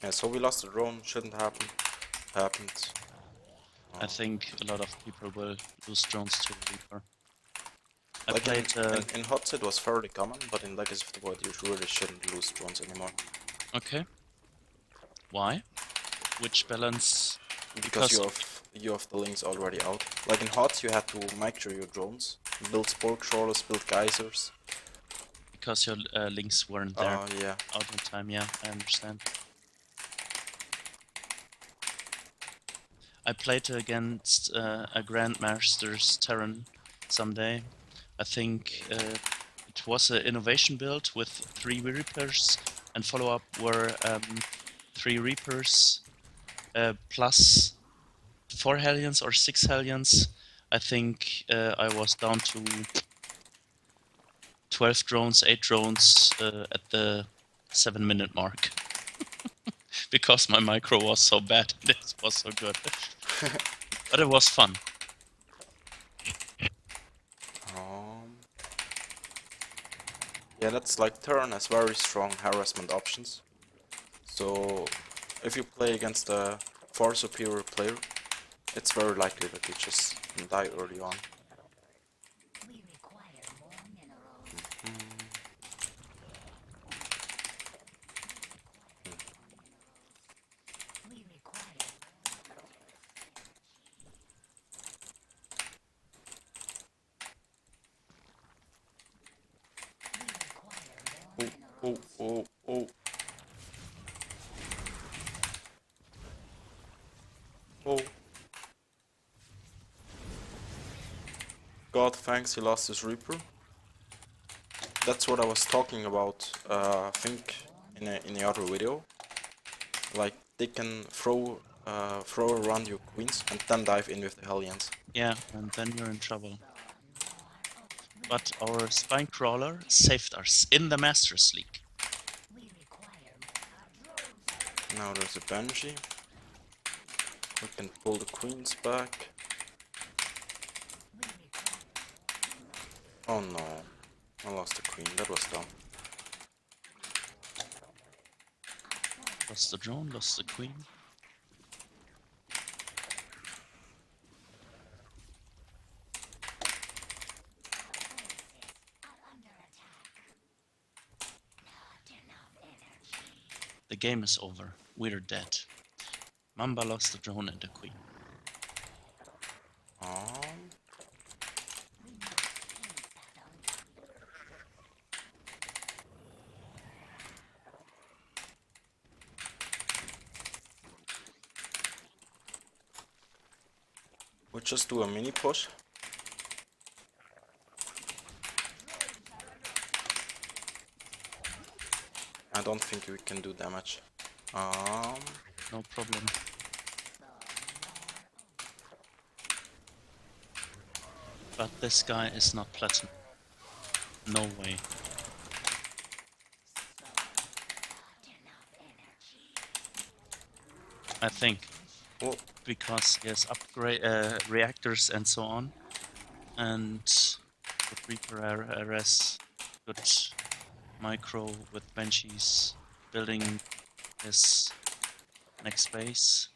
Yeah, so we lost the drone, shouldn't happen. Happened. I think a lot of people will lose drones to Reaper. I Like played... in HOTS it was fairly common, but in Legacy of the Void you really shouldn't lose drones anymore. Okay. Why? Which balance? Because you have the links already out. Like in HOTS you had to micro your drones, build spore crawlers, build geysers. Because your links weren't there Yeah. out in time, yeah, I understand. I played against a Grandmaster's Terran someday. I think it was an innovation build with 3 Reapers, and follow-up were 3 Reapers plus 4 Hellions or 6 Hellions. I think I was down to 12 drones, 8 drones at the 7-minute mark. Because my micro was so bad, this was so good. But it was fun. Yeah, that's like Terran has very strong harassment options. So if you play against a far superior player, it's very likely that you just die early on. We require more minerals. We require Oh, oh, oh. Oh. God thanks he lost his Reaper. That's what I was talking about, I think, in the other video. Like, they can throw around your queens and then dive in with the Hellions. Yeah, and then you're in trouble. But our Spine Crawler saved us in the Masters League. Now there's a Banshee. We can pull the queens back. Oh no, I lost the queen, that was dumb. Lost the drone, lost the queen. game is over. We're dead. Mamba lost the drone and the queen. We'll just do a mini push. I don't think we can do damage. No problem. But this guy is not platinum. No way. I think. Oh, Because he has upgrade reactors and so on. And good Reaper RS, good micro with Banshees, building his next base.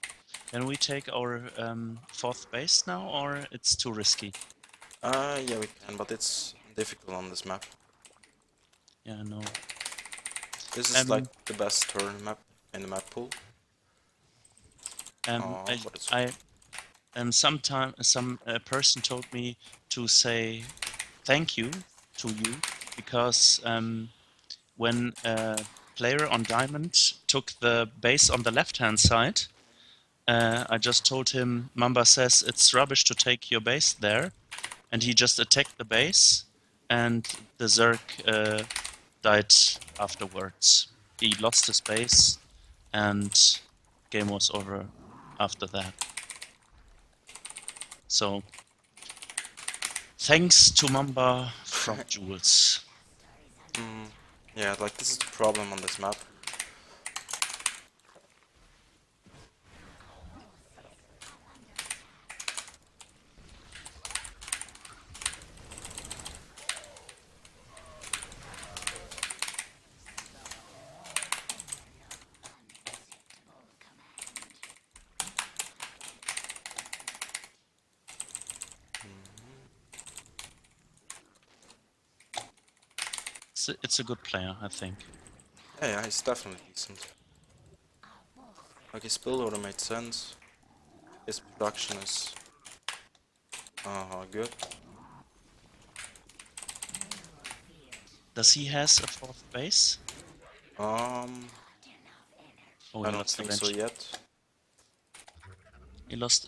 Can we take our fourth base now, or it's too risky? yeah, we can, but it's difficult on this map. Yeah, no. This is like the best turn map in the map pool. But it's Some person told me to say thank you to you because when a player on Diamond took the base on the left-hand side, I just told him, Mamba says it's rubbish to take your base there, and he just attacked the base, and the Zerg died afterwards. He lost his base, and game was over after that. So, thanks to Mamba from Jules. yeah, like this is the problem on this map. It's a good player, I think. Yeah, he's definitely decent. Like his build order made sense. His production is good. Does he has a fourth base? I Oh, he don't lost the think so Banshee. yet.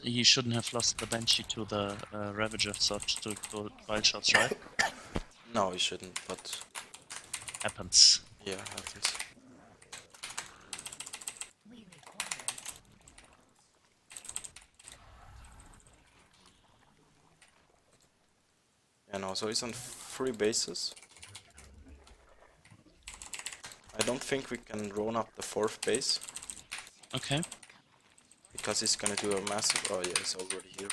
He shouldn't have lost the Banshee to the Ravager shot, to wild shots, right? No, he shouldn't, but Happens. yeah, happens. Yeah, no, so he's on 3 bases. I don't think we can drone up the 4th base, Okay. because he's gonna do a massive... Oh yeah, he's already here.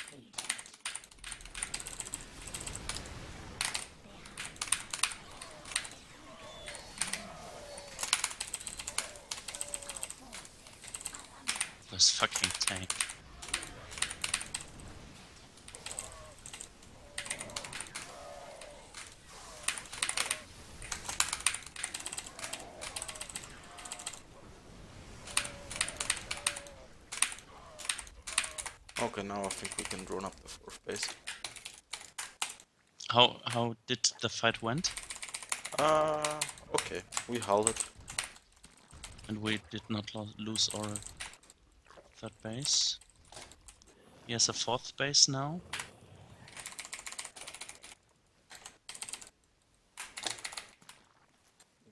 This fucking tank. Okay, now I think we can drone up the 4th base. How did the fight went? Okay, we held it. And we did not lose our third base. He has a fourth base now.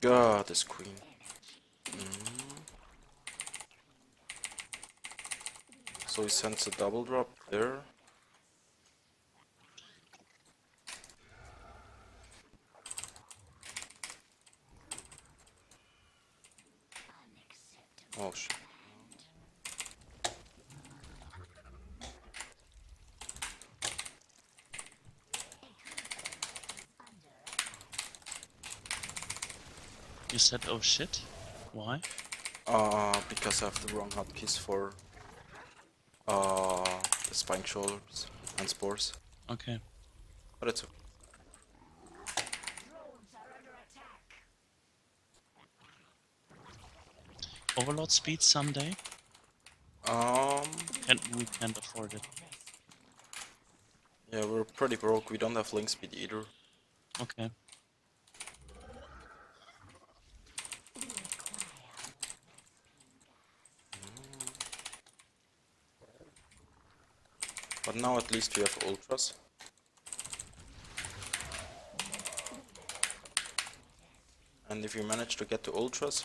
God, this queen. So he sends a double drop there. Oh shit. You said, oh shit? Why? Because I have the wrong hotkeys for the spine shoulders and spores. Okay. But it's okay. overload speed someday? Um, We can't afford it. yeah, we're pretty broke. We don't have link speed either. Okay. But now at least we have ultras. And if you manage to get to ultras,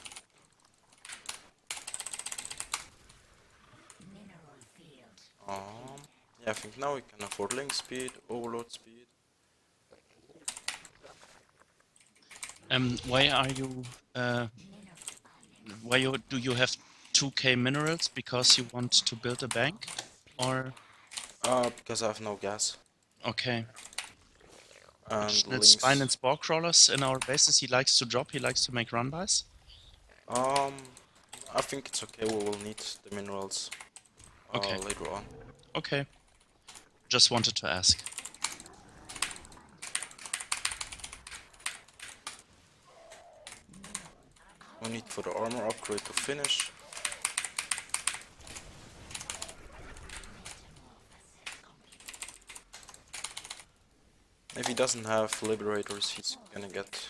Mineral field. yeah, I think now we can afford link speed, overload speed. Why are you? Do you have 2k minerals because you want to build a bank, or Because I have no gas. okay? And Additional spine links. and spore crawlers in our bases. He likes to drop. He likes to make run-bys. Um, I think it's okay. We will need the minerals Okay. later on. Okay. Just wanted to ask. We need for the armor upgrade to finish. If he doesn't have liberators, he's gonna get.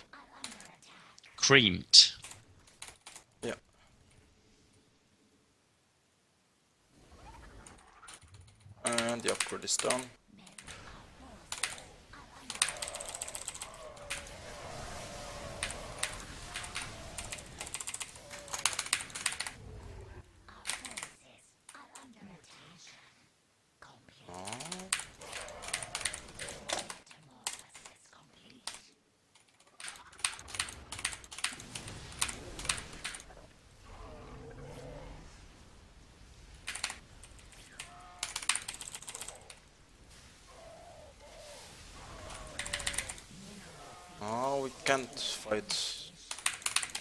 Creamed. Yeah. And the upgrade is done. Oh, we can't fight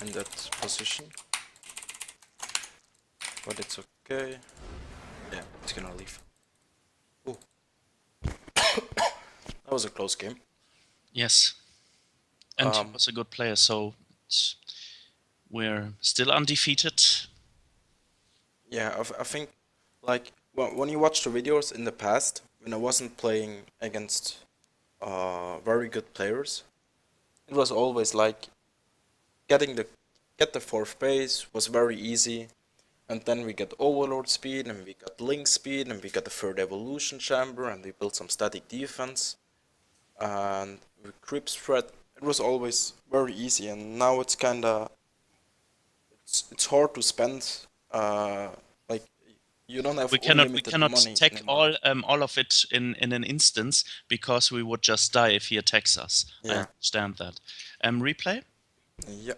in that position. But it's okay. Yeah, he's gonna leave. Ooh. That was a close game. Yes. And he was a good player, so we're still undefeated. Yeah, I think, like, when you watch the videos in the past, when I wasn't playing against very good players, it was always like get the fourth base was very easy, and then we get overload speed, and we got link speed, and we got the third evolution chamber, and we built some static defense, and we creep spread. It was always very easy, and now it's kinda it's hard to spend like you don't have We cannot unlimited money tech anymore. all of it in an instance because we would just die if he attacks us. I Yeah. understand that. Replay? Yeah.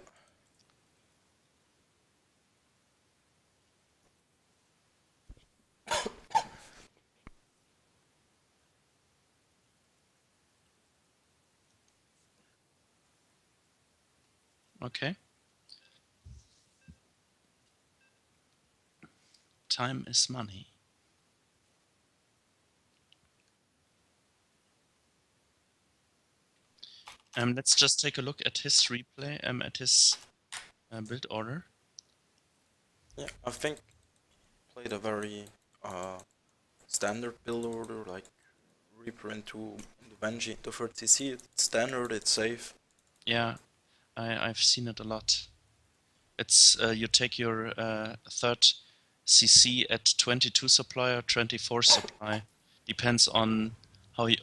Okay. Time is money. Let's just take a look at his replay, at his build order. Yeah, I think played a very standard build order, like Reaper into the Benji into 30C. It's standard, it's safe. Yeah, I've seen it a lot. It's you take your third CC at 22 supply or 24 supply. Depends on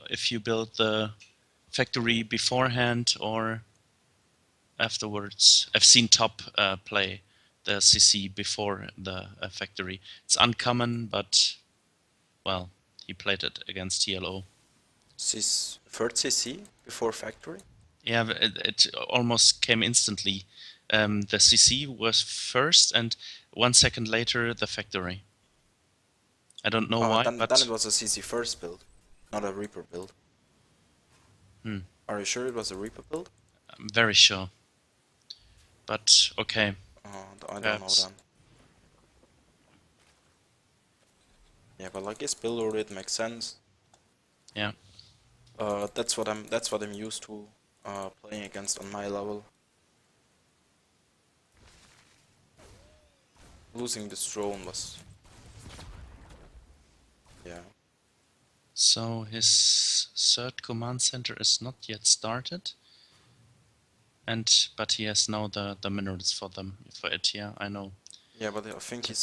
if you build the factory beforehand or afterwards. I've seen top play the CC before the factory. It's uncommon, but well, he played it against TLO. Third CC before factory? Yeah, it almost came instantly. The CC was first, and 1 second later the factory. I don't know why, then but it was a CC first build, not a Reaper build. Are you sure it was a Reaper build? I'm very sure. But okay. I don't know Perhaps. then. Yeah, but like his build order, it makes sense. Yeah. That's what I'm used to playing against on my level. losing this drone was... Yeah. So his third command center is not yet started. But he has now the minerals for it, yeah, I know. Yeah, but I think he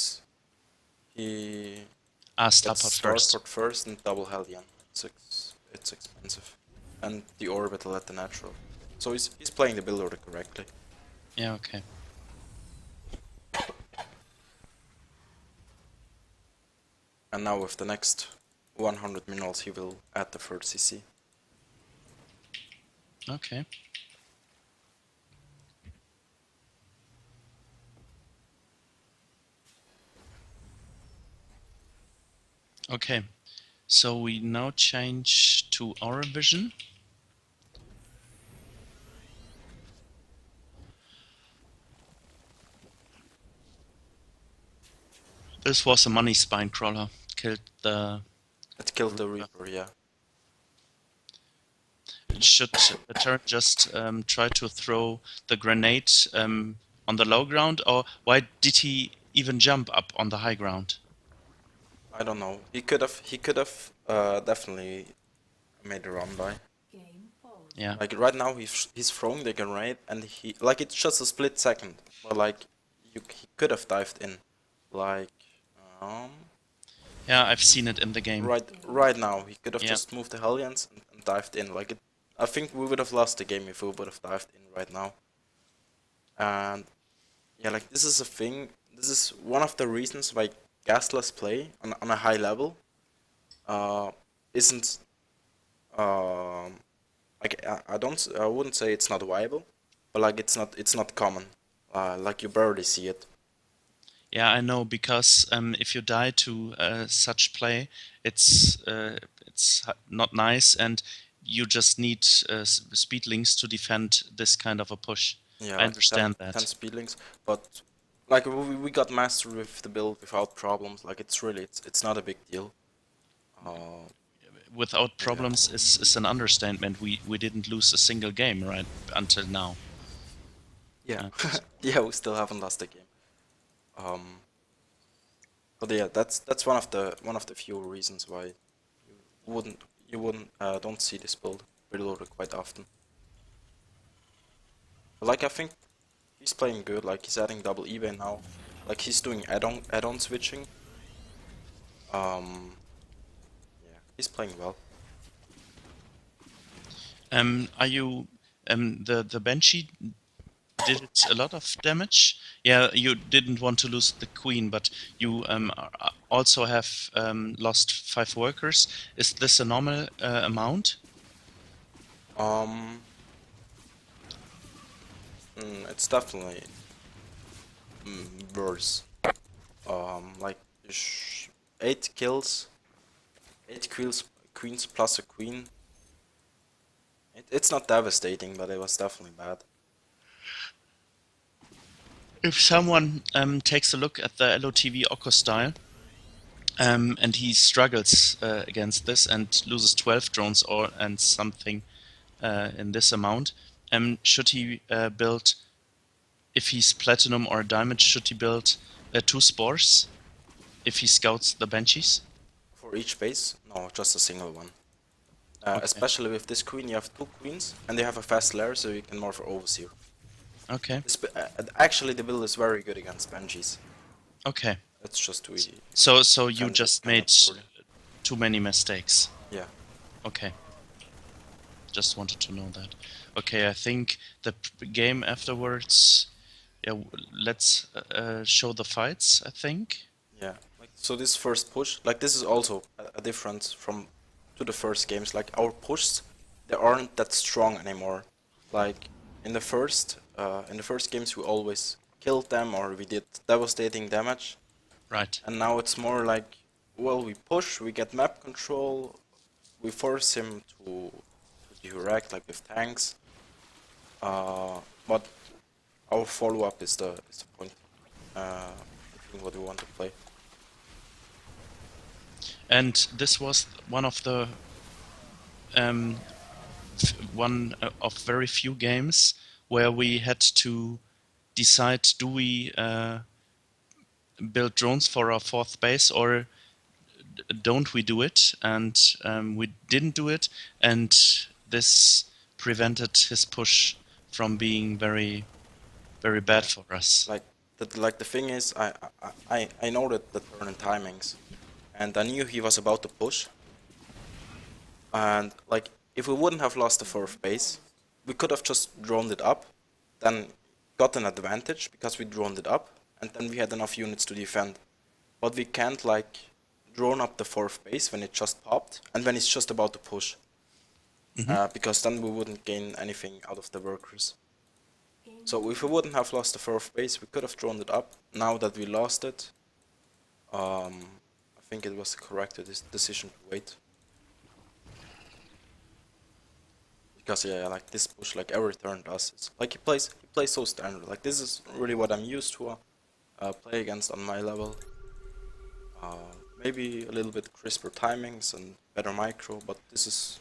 Starport gets first. Starport first and double Hellion. It's expensive. And the orbital at the natural. So he's playing the build order correctly. Yeah, okay. And now with the next 100 minerals he will add the third CC. Okay. Okay, so we now change to our vision. This was a money spine crawler. Killed the... It killed the Reaper, yeah. Should the turret just try to throw the grenade on the low ground, or why did he even jump up on the high ground? I don't know. He could have definitely made a run by. Game pause. Yeah. Like right now he's throwing the grenade and he like it's just a split second. But like he could have dived in. Like Yeah, I've seen it in the game. right now he could have Yeah. just moved the Hellions and dived in. Like I think we would have lost the game if we would have dived in right now. And yeah, like this is a thing. This is one of the reasons why gasless play on a high level isn't like I wouldn't say it's not viable, but like it's not common. Like you barely see it. Yeah, I know, because if you die to such play, it's not nice, and you just need speed links to defend this kind of a push. Yeah, I like understand 10 that. speed links, but like we got mastered with the build without problems. Like it's not a big deal. Without problems is an understatement. We didn't lose a single game right until now. Yeah, yeah, we still haven't lost the game. But yeah, that's one of the few reasons why you wouldn't don't see this build reloaded quite often. But like I think he's playing good. Like he's adding double eBay now. Like he's doing add-on switching. Yeah, he's playing well. Are you the Banshee did a lot of damage? Yeah, you didn't want to lose the queen, but you also have lost 5 workers. Is this a normal amount? It's definitely worse. Like 8 kills, 8 queens plus a queen. It's not devastating, but it was definitely bad. If someone takes a look at the LotV Okkostyle, and he struggles against this and loses 12 drones and something in this amount, should he build, if he's platinum or diamond, should he build 2 spores if he scouts the Banshees? For each base? No, just a single one. Okay. Especially with this queen, you have 2 queens, and they have a fast lair, so you can morph for Overseer. Okay. Actually, the build is very good against Banshees. Okay. It's just too easy. So you Kinda- just kinda made poorly. too many mistakes. Yeah. Okay. Just wanted to know that. Okay, I think the game afterwards. Yeah, let's show the fights, I think. Yeah. Like so, this first push, like this is also a difference to the first games. Like our pushes, they aren't that strong anymore. Like in the first games, we always killed them or we did devastating damage. Right. And now it's more like, well, we push, we get map control, we force him to direct, like with tanks. But our follow-up is the point. I think what we want to play. And this was one of the of very few games where we had to decide: do we build drones for our 4th base, or don't we do it? And we didn't do it, and this prevented his push from being very, very bad for us. Like the thing is, I know that the turn and timings, and I knew he was about to push. And like, if we wouldn't have lost the 4th base, we could have just droned it up, then got an advantage because we droned it up, and then we had enough units to defend. But we can't like drone up the 4th base when it just popped and when it's just about to push, because then we wouldn't gain anything out of the workers. So if we wouldn't have lost the 4th base, we could have droned it up. Now that we lost it, I think it was the correct decision to wait. Because yeah, like this push, like every turn does. It's like he plays so standard. Like this is really what I'm used to play against on my level. Maybe a little bit crisper timings and better micro, but this is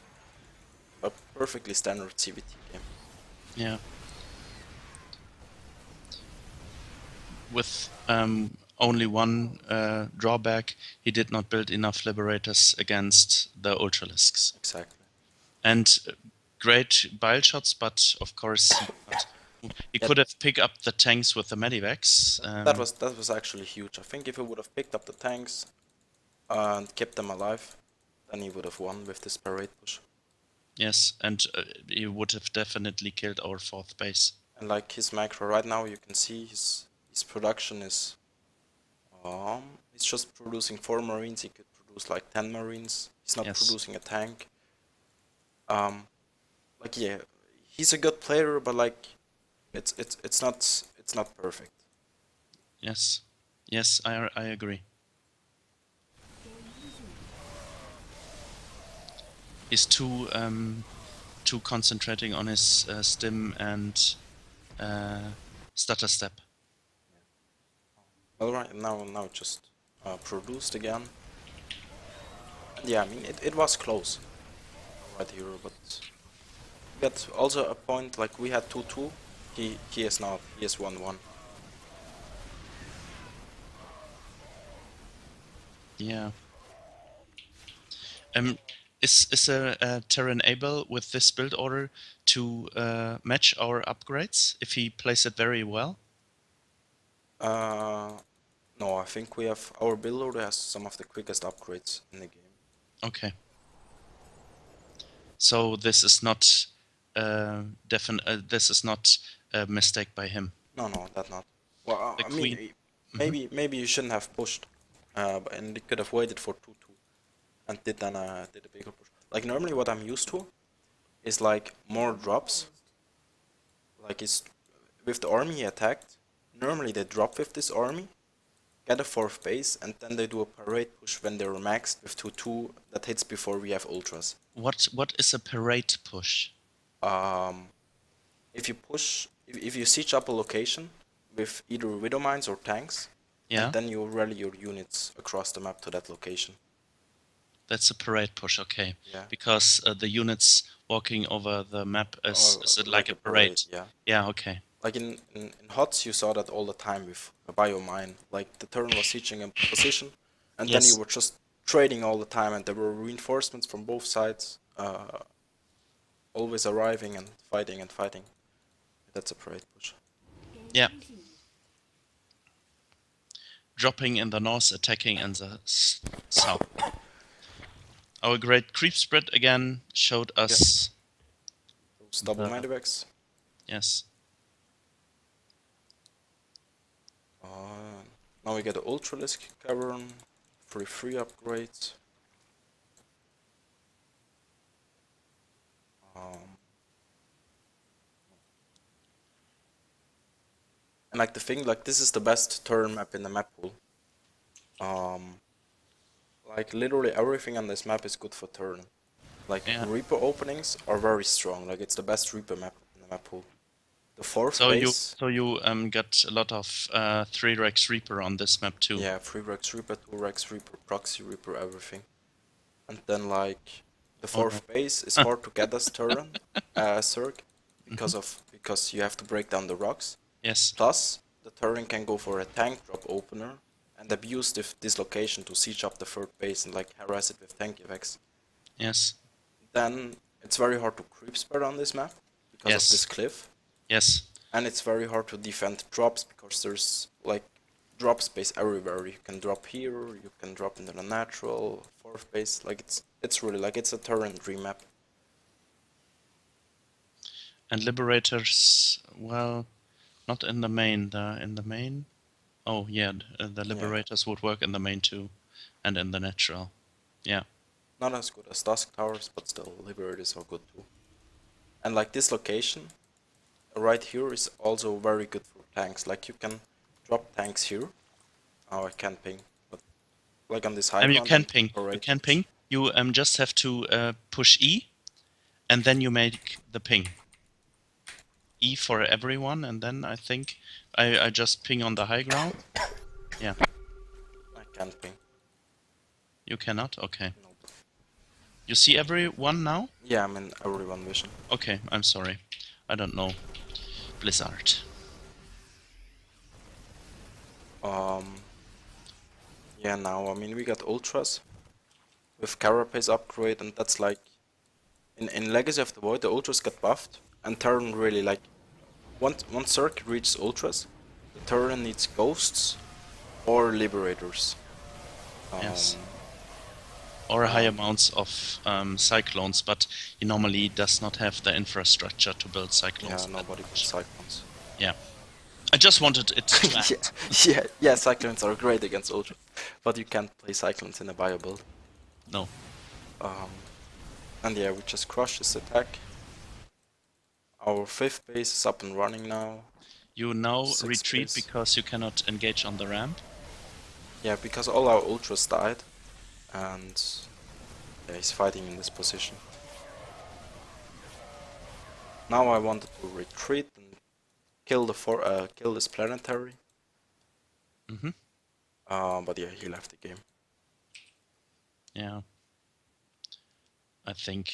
a perfectly standard CVT game. Yeah. With only one drawback, he did not build enough Liberators against the Ultralisks. Exactly. And great bile shots, but of course he could have picked up the tanks with the Medivacs. That was actually huge. I think if he would have picked up the tanks and kept them alive, then he would have won with this parade push. Yes, and he would have definitely killed our 4th base. And like his macro right now, you can see his production is he's just producing 4 marines. He could produce like 10 marines. He's not producing a tank. Like yeah, he's a good player, but like it's not perfect. Yes, yes, I agree. He's too concentrating on his stim and stutter step. Alright, now it just produced again. And yeah, I mean it was close right here, but we got also a point like we had 2-2. He is not. He is 1-1. Yeah. Is a Terran able with this build order to match our upgrades if he plays it very well? No, I think we have our build order has some of the quickest upgrades in the game. Okay. So this is not this is not a mistake by him. No, that not. Well, The I mean, maybe you shouldn't have pushed, and you could have waited for 2-2, and did a bigger push. Like normally, what I'm used to is like more drops. Like it's with the army he attacked. Normally they drop with this army, get a 4th base, and then they do a parade push when they're maxed with 2-2 that hits before we have ultras. What is a parade push? If you push, if you siege up a location with either widow mines or tanks, Yeah, and then you rally your units across the map to that location. that's a parade push. Okay, Yeah. because the units walking over the map is it like a parade? Yeah. Yeah. Okay. Like in HOTS, you saw that all the time with a biomine. Like the turn was sieging a position, and then Yes. you were just trading all the time, and there were reinforcements from both sides, always arriving and fighting and fighting. That's a parade push. Yeah. Dropping in the north, attacking in the south. Our great creep spread again showed us. Those double The- medivacs. Yes. Now we get the Ultralisk Cavern, free upgrades. And like the thing, like this is the best turn map in the map pool. Like literally everything on this map is good for turn. Like Yeah. Reaper openings are very strong. Like it's the best Reaper map in the map pool. The 4th So base. you got a lot of 3 Rex Reaper on this map too. Yeah, 3 Rex Reaper, 2 Rex Reaper, Proxy Reaper, everything. And then like the 4th base is hard to get as turn, Zerg, because you have to break down the rocks. Yes. Plus, the turret can go for a tank drop opener and abuse this location to siege up the third base and like harass it with tank effects, Yes. then it's very hard to creep spread on this map because Yes. of this cliff. Yes. And it's very hard to defend drops because there's like drop space everywhere. You can drop here, you can drop into the natural fourth base. Like it's really like it's a Terran dream map. And Liberators, well, not in the main. In the main? Oh, yeah, the Liberators would work in the main too, and in the natural. Yeah. Not as good as Dusk Towers, but still Liberators are good too. And like this location right here is also very good for tanks. Like you can drop tanks here. Oh, I can't ping, but like on this high You ground. can ping. You Alright. can ping. You just have to push E, and then you make the ping. E for everyone, and then I think I just ping on the high ground. Yeah. I can't ping. You cannot? Okay. Nope. You see everyone now? Yeah, I'm in everyone vision. Okay, I'm sorry. I don't know. Blizzard. Yeah, now I mean we got ultras with Carapace upgrade, and that's like in Legacy of the Void the ultras get buffed, and Terran really like once Circuit reaches ultras, the Terran needs ghosts or liberators. Yes. Or high amounts of cyclones, but he normally does not have the infrastructure to build Yeah, cyclones. nobody builds cyclones. Yeah. I just wanted it to add. yeah, cyclones are great against ultras, but you can't play cyclones in a bio build. No. And yeah, we just crushed this attack. Our fifth base is up and running now. You now Sixth retreat base. because you cannot engage on the ramp. Yeah, because all our ultras died, and yeah, he's fighting in this position. Now I wanted to retreat and kill kill this planetary. But yeah, he left the game. Yeah. I think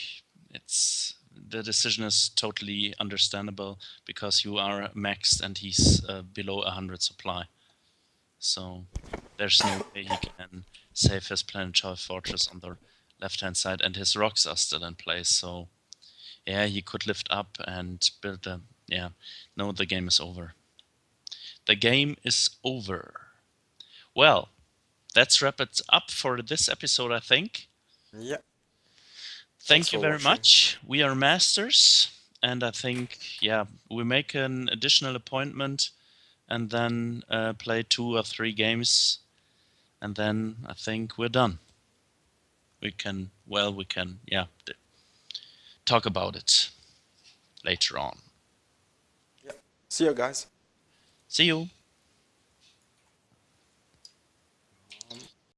the decision is totally understandable because you are maxed and he's below 100 supply. So there's no way he can save his planetary fortress on the left-hand side, and his rocks are still in place. So yeah, he could lift up and build a... Yeah, no, the game is over. The game is over. Well, let's wrap it up for this episode, I think. Yeah. Thank Thanks you for very watching. much. We are masters, and I think, yeah, we make an additional appointment and then play 2 or 3 games, and then I think we're done. We can, yeah, talk about it later on. Yeah. See you guys. See you.